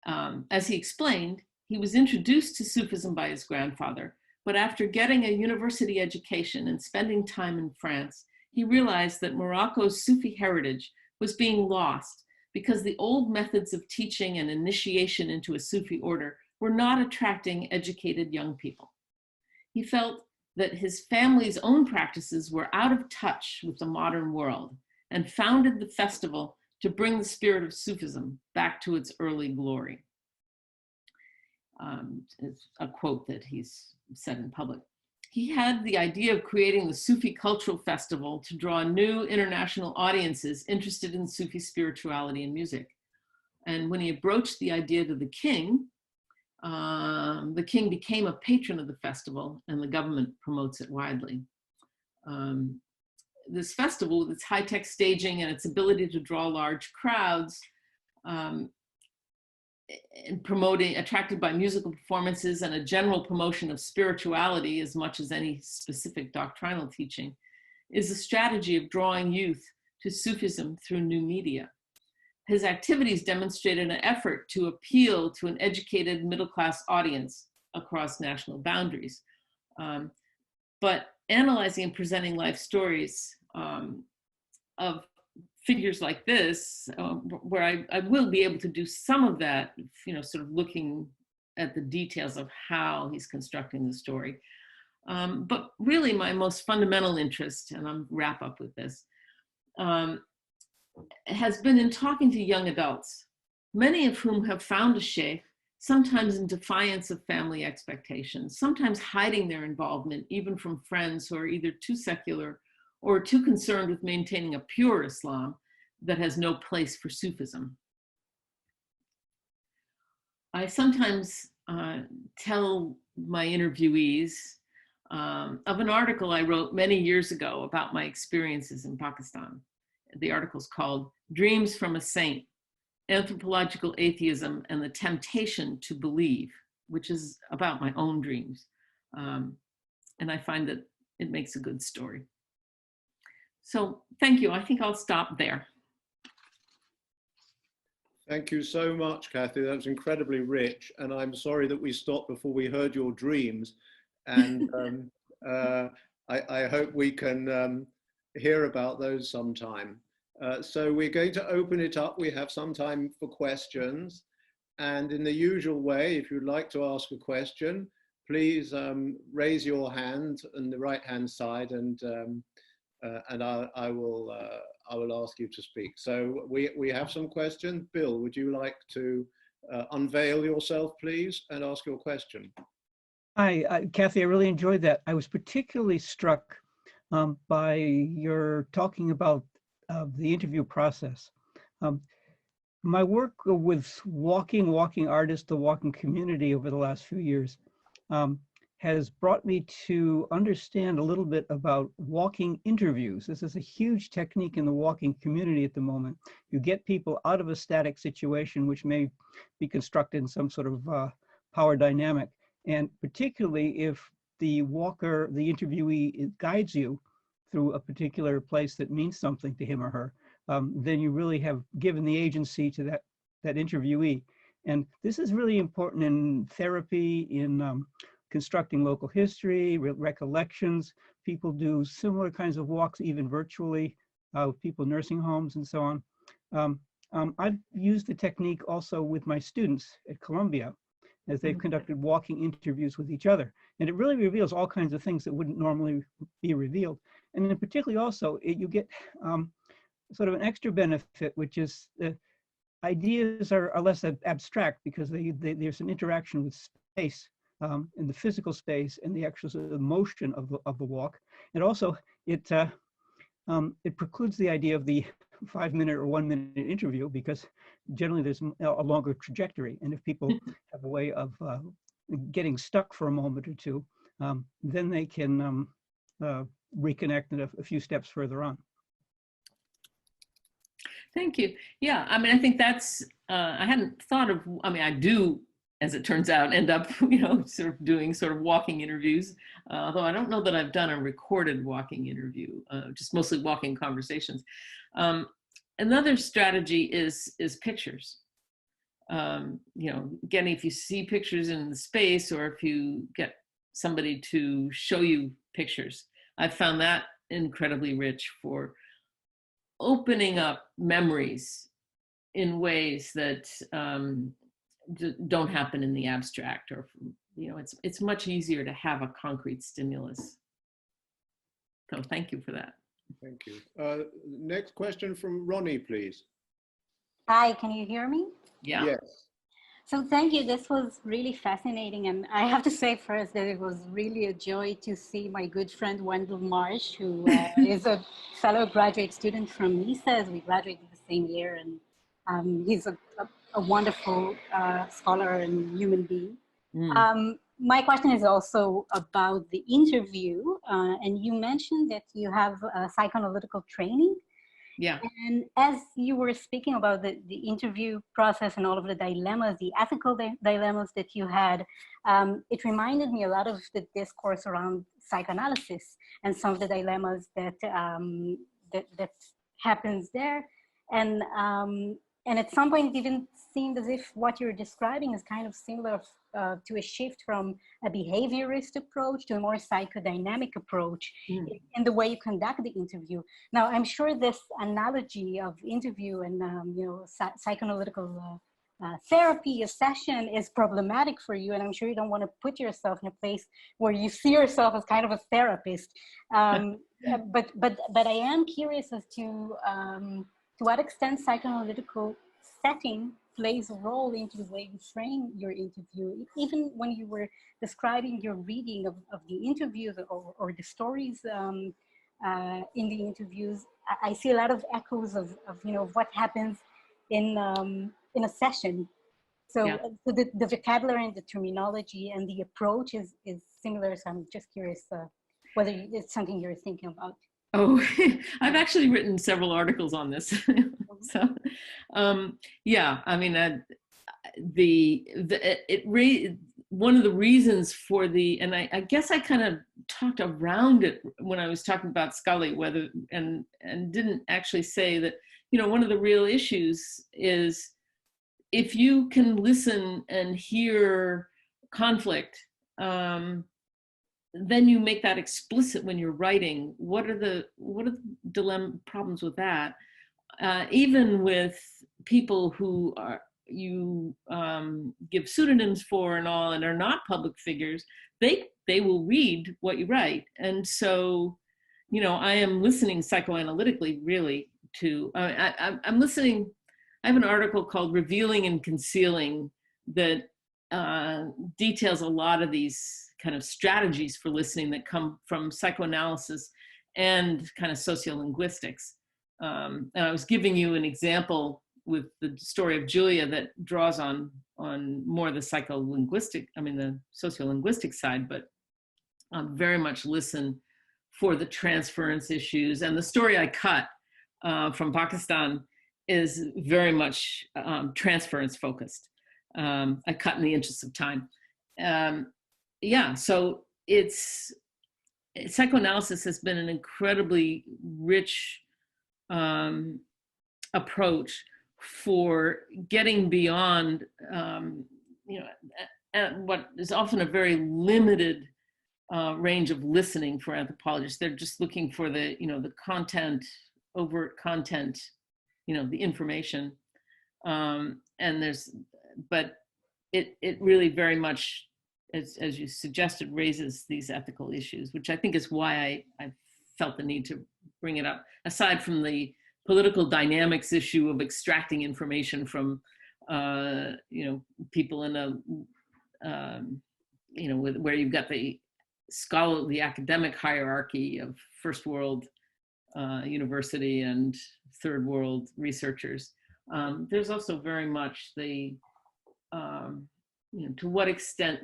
As he explained, he was introduced to Sufism by his grandfather, but after getting a university education and spending time in France, he realized that Morocco's Sufi heritage was being lost because the old methods of teaching and initiation into a Sufi order were not attracting educated young people. He felt that his family's own practices were out of touch with the modern world, and founded the festival to bring the spirit of Sufism back to its early glory. It's a quote that he's said in public. He had the idea of creating the Sufi Cultural Festival to draw new international audiences interested in Sufi spirituality and music. And when he broached the idea to the king became a patron of the festival, and the government promotes it widely. This festival, with its high-tech staging and its ability to draw large crowds, and attracted by musical performances and a general promotion of spirituality as much as any specific doctrinal teaching, is a strategy of drawing youth to Sufism through new media. His activities demonstrated an effort to appeal to an educated middle-class audience across national boundaries. But analyzing and presenting life stories of figures like this, where I will be able to do some of that, sort of looking at the details of how he's constructing the story. But really my most fundamental interest, and I'll wrap up with this, has been in talking to young adults, many of whom have found a sheikh, sometimes in defiance of family expectations, sometimes hiding their involvement even from friends who are either too secular or too concerned with maintaining a pure Islam that has no place for Sufism. I sometimes tell my interviewees of an article I wrote many years ago about my experiences in Pakistan. The article's called Dreams from a Saint, Anthropological Atheism and the Temptation to Believe, which is about my own dreams. And I find that it makes a good story. So thank you. I think I'll stop there.
Thank you so much, Kathy. That was incredibly rich. And I'm sorry that we stopped before we heard your dreams. And I hope we can hear about those sometime. So we're going to open it up. We have some time for questions. And in the usual way, if you'd like to ask a question, please raise your hand on the right-hand side, and I will ask you to speak. So we have some questions. Bill, would you like to unveil yourself, please, and ask your question?
Hi, Kathy, I really enjoyed that. I was particularly struck by your talking about the interview process. My work with walking artists, the walking community over the last few years has brought me to understand a little bit about walking interviews. This is a huge technique in the walking community at the moment. You get people out of a static situation, which may be constructed in some sort of power dynamic. And particularly if the walker, the interviewee, guides you through a particular place that means something to him or her, then you really have given the agency to that interviewee. And this is really important in therapy, in constructing local history, recollections. People do similar kinds of walks, even virtually, with people in nursing homes and so on. I've used the technique also with my students at Columbia, as they've conducted walking interviews with each other. And it really reveals all kinds of things that wouldn't normally be revealed. And then particularly also, you get sort of an extra benefit, which is ideas are less abstract because there's an interaction with space, in the physical space and the actual sort of motion of the walk. And also it precludes the idea of the 5-minute or 1-minute interview, because generally there's a longer trajectory. And if people have a way of getting stuck for a moment or two, then they can reconnect a few steps further on.
Thank you. Yeah, I mean, I think that's, I hadn't thought of, I mean, I do, as it turns out, end up, sort of doing sort of walking interviews, although I don't know that I've done a recorded walking interview, just mostly walking conversations. Another strategy is pictures. Again, if you see pictures in the space, or if you get somebody to show you pictures, I've found that incredibly rich for opening up memories in ways that don't happen in the abstract, or it's much easier to have a concrete stimulus. So thank you for that.
Thank you. Next question from Ronnie, please.
Hi, can you hear me?
Yeah.
Yes.
So thank you. This was really fascinating. And I have to say first that it was really a joy to see my good friend Wendell Marsh, who is a fellow graduate student from NISA, as we graduated the same year. And he's a wonderful scholar and human being. My question is also about the interview. And you mentioned that you have a psychoanalytical training.
Yeah.
And as you were speaking about the interview process and all of the dilemmas, the ethical dilemmas that you had, it reminded me a lot of the discourse around psychoanalysis and some of the dilemmas that that happens there. And at some point, it even seemed as if what you're describing is kind of similar to a shift from a behaviorist approach to a more psychodynamic approach in the way you conduct the interview. Now, I'm sure this analogy of interview and psychoanalytical therapy, a session, is problematic for you, and I'm sure you don't want to put yourself in a place where you see yourself as kind of a therapist. But I am curious as to what extent psychoanalytical setting plays a role into the way you frame your interview. Even when you were describing your reading of the interviews or the stories in the interviews, I see a lot of echoes of what happens in a session. So,
Yeah.
so the vocabulary and the terminology and the approach is similar. So I'm just curious whether it's something you're thinking about.
Oh, I've actually written several articles on this. So, yeah, I mean, one of the reasons for and I guess I kind of talked around it when I was talking about Scully, and didn't actually say that, one of the real issues is if you can listen and hear conflict, then you make that explicit when you're writing. What are the problems with that? Even with people who you give pseudonyms for and all, and are not public figures, they will read what you write. And so, I am listening psychoanalytically, really, to, I'm listening. I have an article called Revealing and Concealing that details a lot of these kind of strategies for listening that come from psychoanalysis and kind of sociolinguistics. And I was giving you an example with the story of Julia that draws on more the the sociolinguistic side, but very much listen for the transference issues. And the story I cut from Pakistan is very much transference focused. I cut in the interest of time. So psychoanalysis has been an incredibly rich approach for getting beyond, what is often a very limited range of listening for anthropologists. They're just looking for the content, overt content, the information. But it really very much, as you suggested, raises these ethical issues, which I think is why I felt the need to bring it up, aside from the political dynamics issue of extracting information from, people in where you've got the academic hierarchy of first world university and third world researchers. There's also very much the, to what extent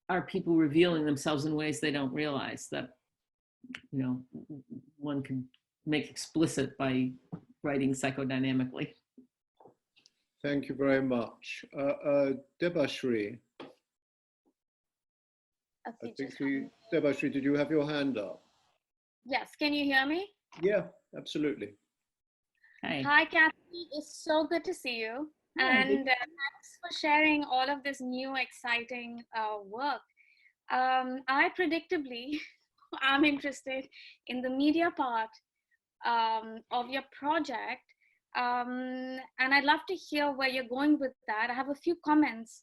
are people revealing themselves in ways they don't realize that, one can make explicit by writing psychodynamically.
Thank you very much. Debashri.
Okay,
Debashri, did you have your hand up?
Yes, can you hear me?
Yeah, absolutely.
Hi,
Kathy. It's so good to see you. And thanks for sharing all of this new, exciting work. I predictably am interested in the media part of your project. And I'd love to hear where you're going with that. I have a few comments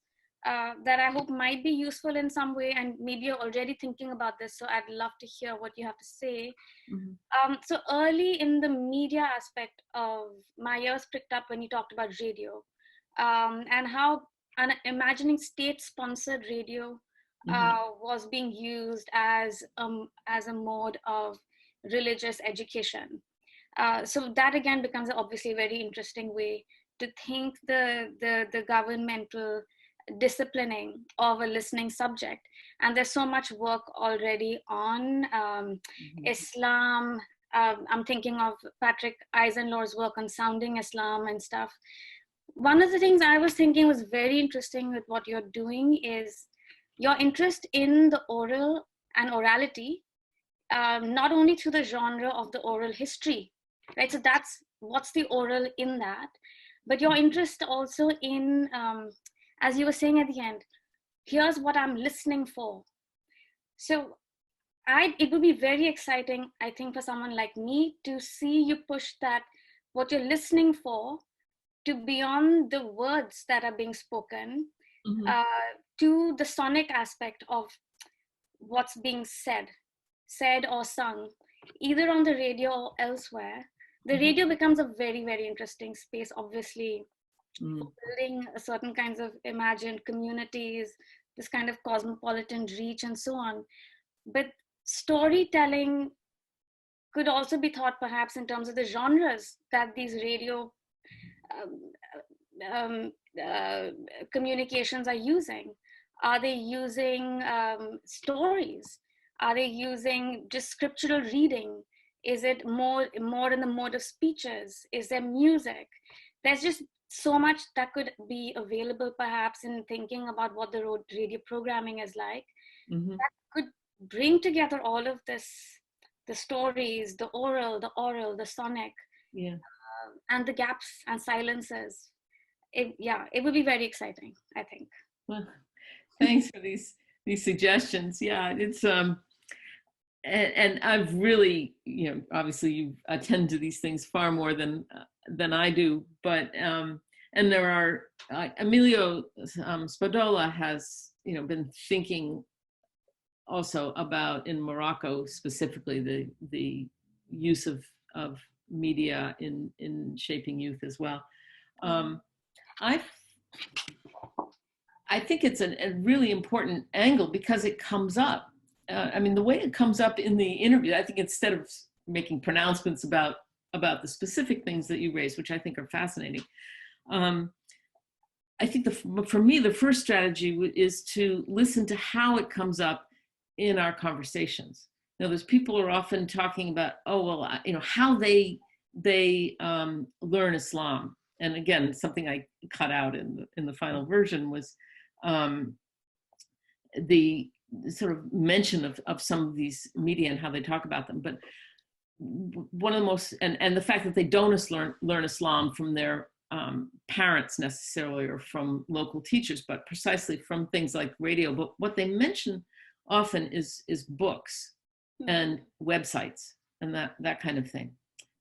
that I hope might be useful in some way, and maybe you're already thinking about this, so I'd love to hear what you have to say. So early in the media aspect of my ears pricked up when you talked about radio, and how imagining state-sponsored radio was being used as a mode of religious education. So that again becomes obviously a very interesting way to think the governmental disciplining of a listening subject. And there's so much work already on Islam. I'm thinking of Patrick Eisenlohr's work on sounding Islam and stuff. One of the things I was thinking was very interesting with what you're doing is your interest in the oral and orality, not only through the genre of the oral history, right? So that's what's the oral in that, but your interest also in, as you were saying at the end, here's what I'm listening for. So it would be very exciting, I think, for someone like me to see you push that, what you're listening for, to beyond the words that are being spoken, to the sonic aspect of what's being said or sung, either on the radio or elsewhere. The radio becomes a very, very interesting space, obviously, for building certain kinds of imagined communities, this kind of cosmopolitan reach and so on. But storytelling could also be thought perhaps in terms of the genres that these radio communications are using. Are they using stories? Are they using just scriptural reading? Is it more in the mode of speeches? Is there music? There's just so much that could be available perhaps in thinking about what the radio programming is like. That could bring together all of this, the stories, the oral, the sonic, and the gaps and silences. It would be very exciting, I think.
Well, thanks for these suggestions. Yeah, it's and I've really, obviously you attend to these things far more than I do, but and there are Emilio Spadola has been thinking also about, in Morocco specifically, the use of media in shaping youth as well. I think it's a really important angle because it comes up. The way it comes up in the interview, I think instead of making pronouncements about the specific things that you raised, which I think are fascinating, I think for me, the first strategy is to listen to how it comes up in our conversations. There's people are often talking about, how they learn Islam. And again, something I cut out in the final version was the sort of mention of some of these media and how they talk about them. But one of the most, and the fact that they don't learn Islam from their parents necessarily or from local teachers, but precisely from things like radio. But what they mention often is books and websites and that kind of thing.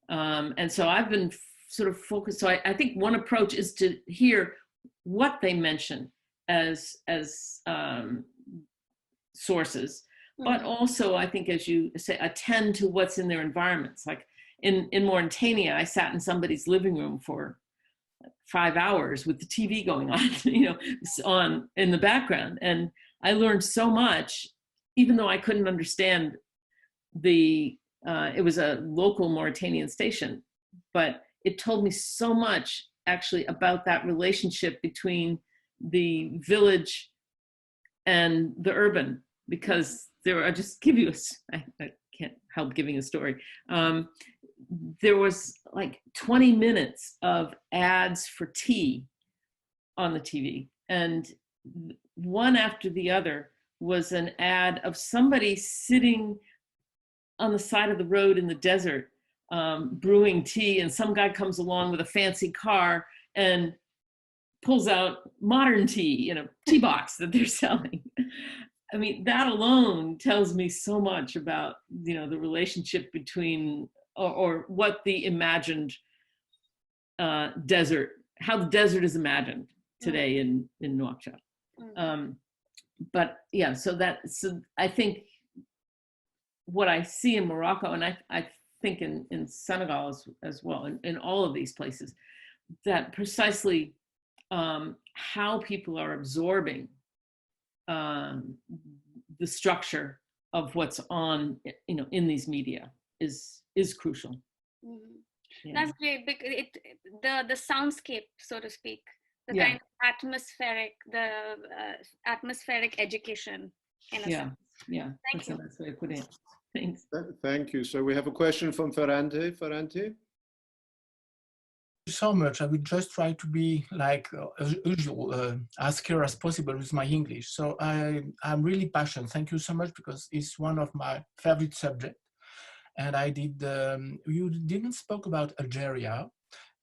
And so I've been sort of focused. So I think one approach is to hear what they mention as sources, but also I think, as you say, attend to what's in their environments. Like in Mauritania, I sat in somebody's living room for 5 hours with the TV going on, in the background. And I learned so much, even though I couldn't understand it was a local Mauritanian station, but it told me so much actually about that relationship between the village and the urban, because I just give you I can't help giving a story. There was like 20 minutes of ads for tea on the TV, and one after the other was an ad of somebody sitting on the side of the road in the desert brewing tea, and some guy comes along with a fancy car and pulls out modern tea in a tea box that they're selling. I mean, that alone tells me so much about, the relationship between, or what the imagined desert, how the desert is imagined today in Nouakchott. But yeah, so I think what I see in Morocco, and I think in Senegal as well, in all of these places, that precisely how people are absorbing the structure of what's on, in these media is crucial.
Yeah. That's great, because the soundscape, so to speak, the
Yeah.
kind of atmospheric education in a sense.
Yeah.
Thank you.
That's the way to put it. Thanks.
Thank you. So we have a question from Ferrante.
Thank you so much. I will just try to be like as usual, as clear as possible with my English. So I'm really passionate. Thank you so much, because it's one of my favorite subjects. And I did, you didn't spoke about Algeria,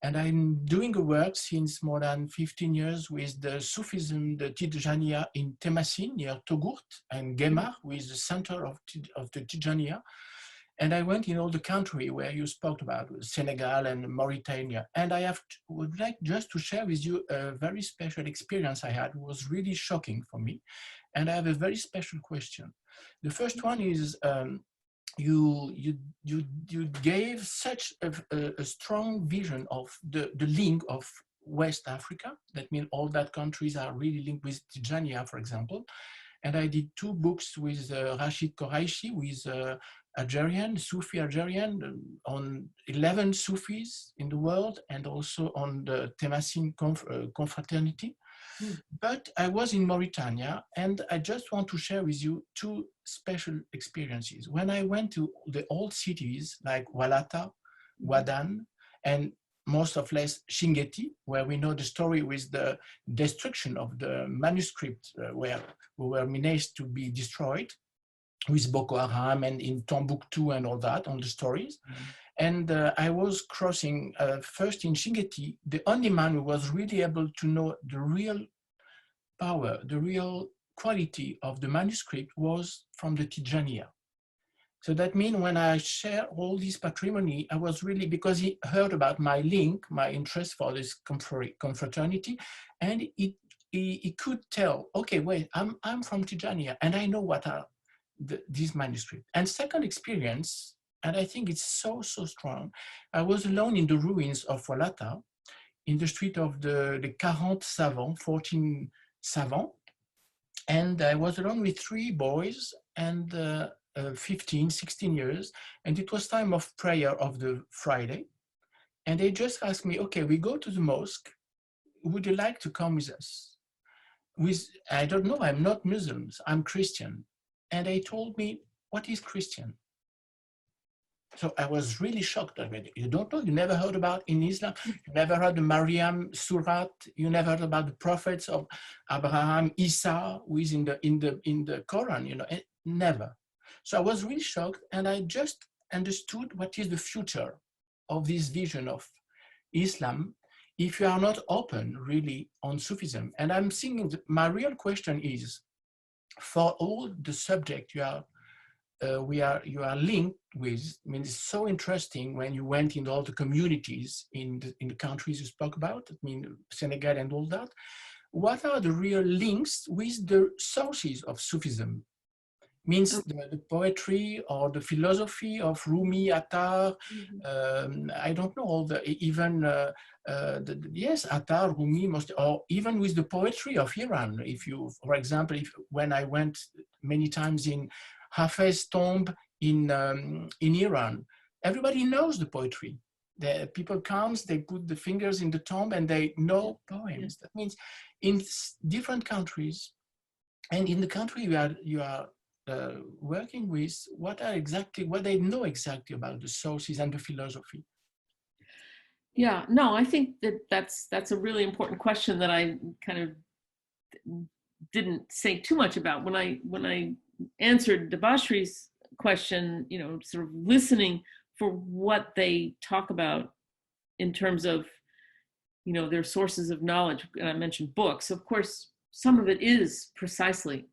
and I'm doing a work since more than 15 years with the Sufism, the Tijaniyya in Temasin near Togourt, and Guémar, with the center of the Tijaniyya. And I went in all the country where you spoke about, Senegal and Mauritania. And I would like just to share with you a very special experience I had. It was really shocking for me. And I have a very special question. The first one is, you gave such a strong vision of the link of West Africa. That means all that countries are really linked with Tijaniyya, for example. And I did 2 books with Rashid Koraishi, with Algerian, Sufi Algerian, on 11 Sufis in the world, and also on the Temasin confraternity. But I was in Mauritania, and I just want to share with you 2 special experiences. When I went to the old cities like Walata, Wadan, and most of less Shingeti, where we know the story with the destruction of the manuscript where we were menaced to be destroyed with Boko Haram, and in Tombouctou and all that on the stories. And I was crossing first in Shingeti, the only man who was really able to know the real power, the real quality of the manuscript was from the Tijaniyya. So that means when I share all this patrimony, I was really, because he heard about my link, my interest for this confraternity, and he could tell, okay, wait, I'm from Tijaniyya, and I know what are these manuscripts. And second experience, and I think it's so strong, I was alone in the ruins of Walata, in the street of the 40 savants, 14 savants, and I was alone with 3 boys and 15, 16 years, and it was time of prayer of the Friday, and they just asked me, okay, we go to the mosque, would you like to come with us? I don't know, I'm not Muslim, I'm Christian. And they told me, what is Christian? So I was really shocked. I mean, you don't know, you never heard about in Islam, you never heard the Maryam Surat, you never heard about the prophets of Abraham, Isa, who is in the Quran, never. So I was really shocked, and I just understood what is the future of this vision of Islam if you are not open really on Sufism. And I'm thinking my real question is, for all the subject you are linked with, I mean, it's so interesting when you went in all the communities in the countries you spoke about, I mean, Senegal and all that. What are the real links with the sources of Sufism? Means the poetry or the philosophy of Rumi, Attar, I don't know, all the, even, yes, Attar, Rumi, or even with the poetry of Iran. If you, for example, when I went many times in Hafez's tomb in Iran, everybody knows the poetry. The people comes, they put the fingers in the tomb and they know poems. That means in different countries, and in the country you are working with, what they know exactly about the sources and the philosophy.
Yeah, no, I think that's a really important question that I kind of didn't say too much about when I answered Debashri's question, sort of listening for what they talk about in terms of, their sources of knowledge. And I mentioned books. Of course, some of it is precisely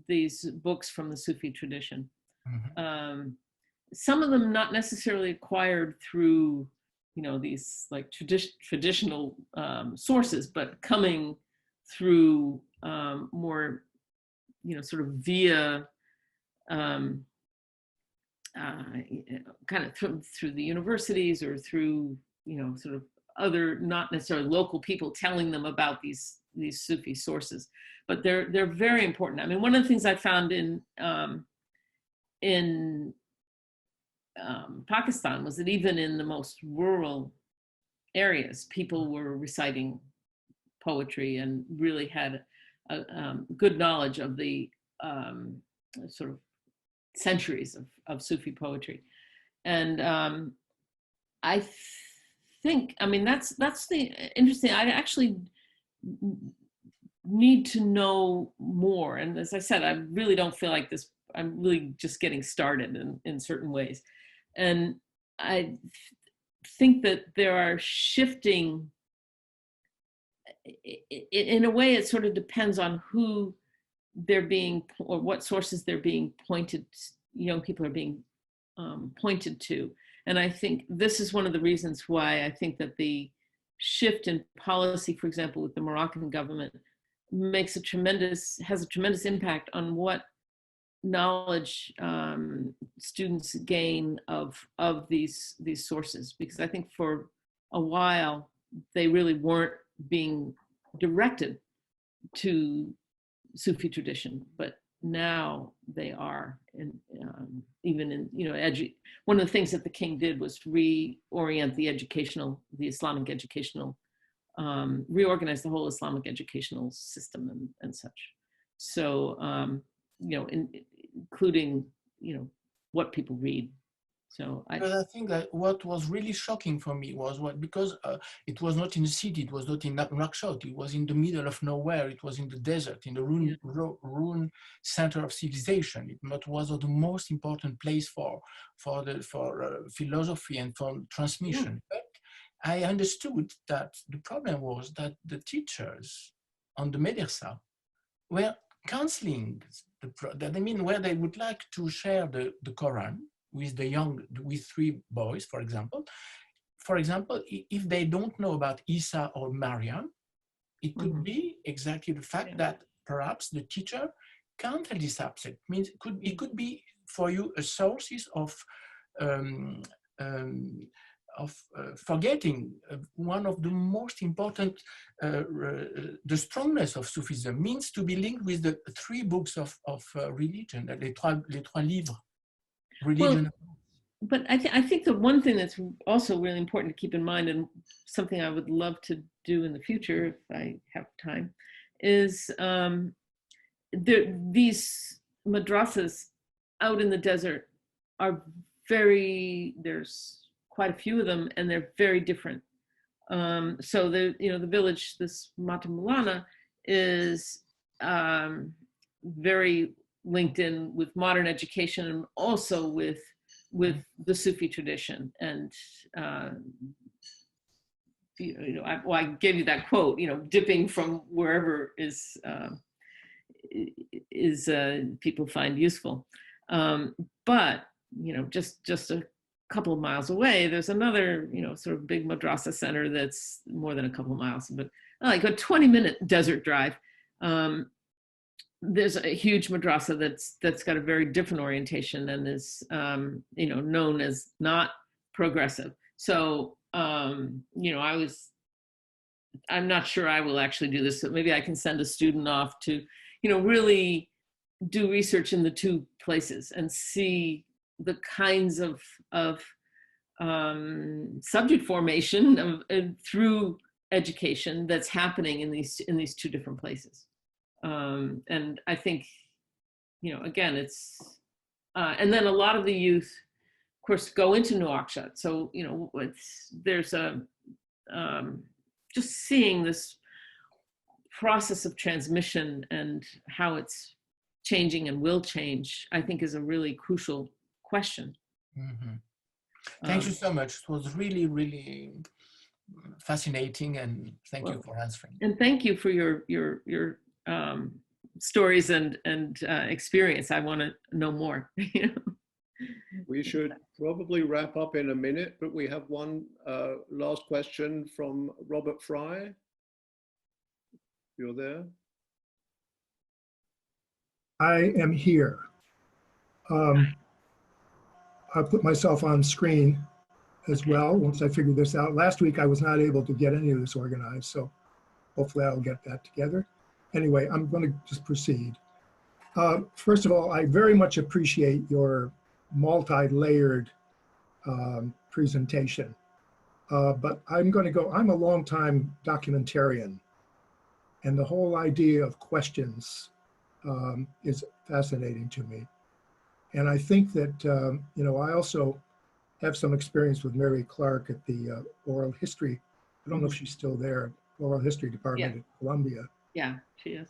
these books from the Sufi tradition. Mm-hmm. Some of them not necessarily acquired through, these like traditional sources, but coming through more, sort of via kind of through the universities or through, sort of other, not necessarily local people telling them about these Sufi sources, but they're very important. I mean, one of the things I found in Pakistan was that even in the most rural areas, people were reciting poetry and really had a good knowledge of the sort of centuries of Sufi poetry. And I think, I mean, that's the interesting, I actually need to know more. And as I said, I really don't feel like this, I'm really just getting started in certain ways. And I think that there are shifting, in a way, it sort of depends on who they're being, or what sources they're being pointed, young people are being pointed to. And I think this is one of the reasons why I think that the shift in policy, for example, with the Moroccan government, has a tremendous impact on what knowledge students gain of these sources, because I think for a while they really weren't being directed to Sufi tradition, but now they are. And even in, one of the things that the king did was reorient the Islamic educational, reorganize the whole Islamic educational system and such. So, including, what people read. So
I think that what was really shocking for me was because it was not in the city, it was not in Nouakchott, it was in the middle of nowhere, it was in the desert, in the ruined center of civilization. It was the most important place for philosophy and for transmission. But I understood that the problem was that the teachers on the madrasa were canceling where they would like to share the Quran with three boys, for example. If they don't know about Isa or Maryam, it could be exactly the fact that perhaps the teacher can't tell this subject. Means it could be for you a source of forgetting one of the most important, the strongness of Sufism means to be linked with the three books of religion, les trois livres. Religion.
Well, but I think the one thing that's also really important to keep in mind, and something I would love to do in the future if I have time, is these madrasas out in the desert are there's quite a few of them, and they're very different. So the village, this Matamulana, is very linked in with modern education and also with the Sufi tradition. And I gave you that quote, dipping from wherever is people find useful. But just a couple of miles away, there's another sort of big madrasa center that's more than a couple of miles, but like a 20-minute desert drive. There's a huge madrasa that's got a very different orientation and is known as not progressive. So I'm not sure I will actually do this, but maybe I can send a student off to really do research in the two places and see the kinds of subject formation through education that's happening in these two different places. And I think, again, it's, and then a lot of the youth, of course, go into Nouakchott. So, there's just seeing this process of transmission and how it's changing and will change, I think is a really crucial question.
Mm-hmm. Thank you so much. It was really, really fascinating, and thank you for answering.
And thank you for your stories and experience. I want to know more.
We should probably wrap up in a minute, but we have one last question from Robert Fry. You're there?
I am here. I'll put myself on screen as well once I figure this out. Last week I was not able to get any of this organized, so hopefully I'll get that together. Anyway, I'm going to just proceed. First of all, I very much appreciate your multi-layered presentation. But I'm going to go, I'm a longtime documentarian, and the whole idea of questions is fascinating to me. And I think that, you know, I also have some experience with Mary Clark at the oral history. I don't know if she's still there, oral history department at Columbia.
Yeah, she is.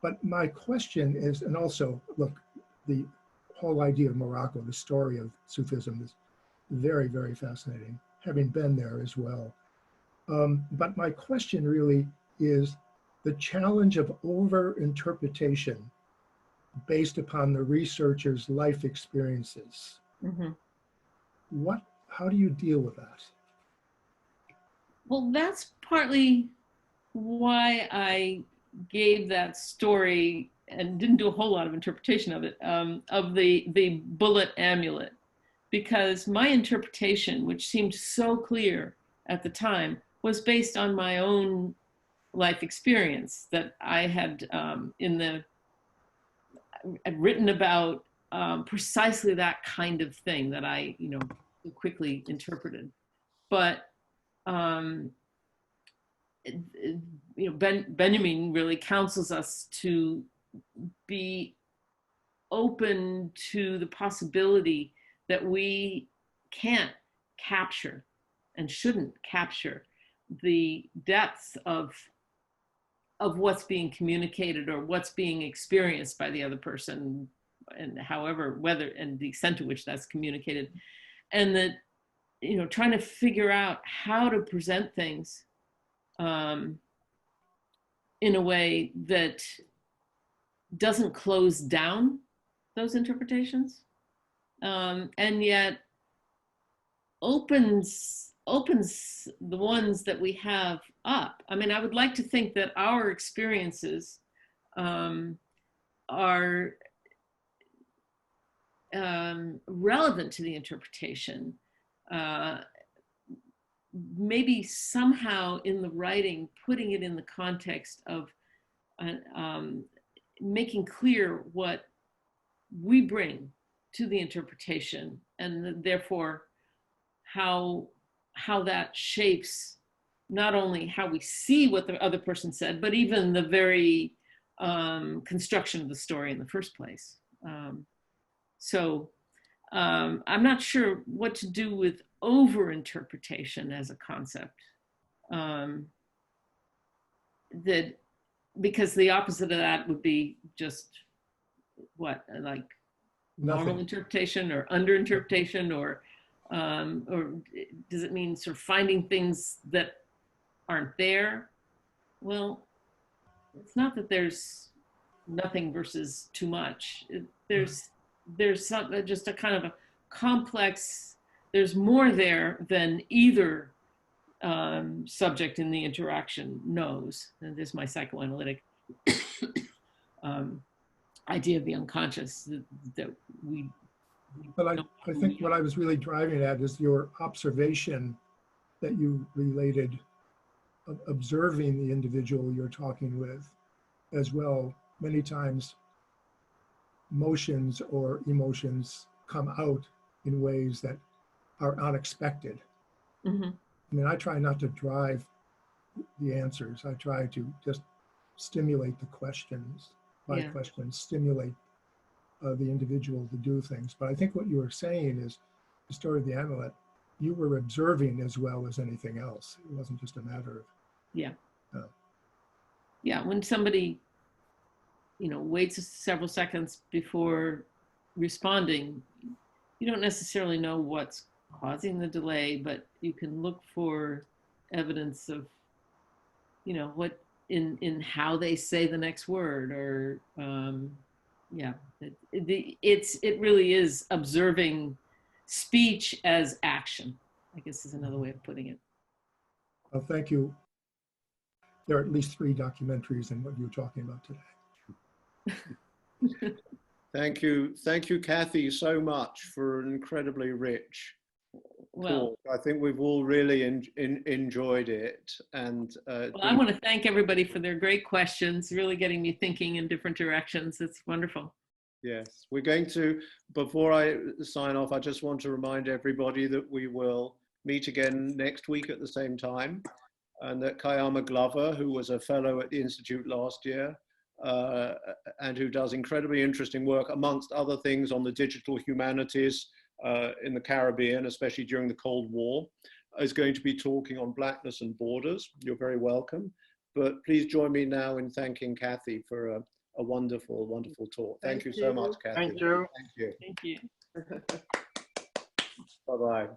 But my question is, and also, look, the whole idea of Morocco, the story of Sufism is very, very fascinating, having been there as well. But my question really is the challenge of over-interpretation based upon the researcher's life experiences.
Mm-hmm.
How do you deal with that?
Well, that's partly why I gave that story and didn't do a whole lot of interpretation of it, of the bullet amulet, because my interpretation, which seemed so clear at the time, was based on my own life experience that I had I'd written about precisely that kind of thing that I, you know, quickly interpreted. But you know, Benjamin really counsels us to be open to the possibility that we can't capture and shouldn't capture the depths of what's being communicated or what's being experienced by the other person, and however, whether, and the extent to which that's communicated. And that, you know, trying to figure out how to present things in a way that doesn't close down those interpretations, and yet opens the ones that we have up. I mean, I would like to think that our experiences are relevant to the interpretation, maybe somehow in the writing, putting it in the context of making clear what we bring to the interpretation, and therefore how that shapes not only how we see what the other person said, but even the very construction of the story in the first place. So I'm not sure what to do with over-interpretation as a concept. Because the opposite of that would be just what, like normal interpretation or under-interpretation, or does it mean sort of finding things that aren't there? Well, it's not that there's nothing versus too much. There's just a kind of a complex, there's more there than either subject in the interaction knows. And this is my psychoanalytic idea of the unconscious, that we
But I think what I was really driving at is your observation that you related, observing the individual you're talking with as well. Many times motions or emotions come out in ways that are unexpected.
Mm-hmm.
I mean, I try not to drive the answers. I try to just stimulate the questions, by questions, stimulate the individual to do things. But I think what you were saying is the story of the amulet, you were observing as well as anything else. It wasn't just a matter of.
Yeah, when somebody, you know, waits several seconds before responding, you don't necessarily know what's causing the delay, but you can look for evidence of, you know, what in how they say the next word, or it really is observing speech as action, I guess is another way of putting it.
Well, thank you. there are at least 3 documentaries in what you were talking about today.
Thank you, Kathy, so much for an incredibly rich talk. I think we've all really enjoyed it. And
well, I want to thank everybody for their great questions, really getting me thinking in different directions. It's wonderful.
Yes, we're going to, before I sign off, I just want to remind everybody that we will meet again next week at the same time, and that Kayama Glover, who was a fellow at the Institute last year, and who does incredibly interesting work, amongst other things, on the digital humanities in the Caribbean, especially during the Cold War, is going to be talking on blackness and borders. You're very welcome. But please join me now in thanking Kathy for a wonderful, wonderful talk. Thank you so much, Kathy.
Thank you.
Thank you.
Thank you.
Bye-bye.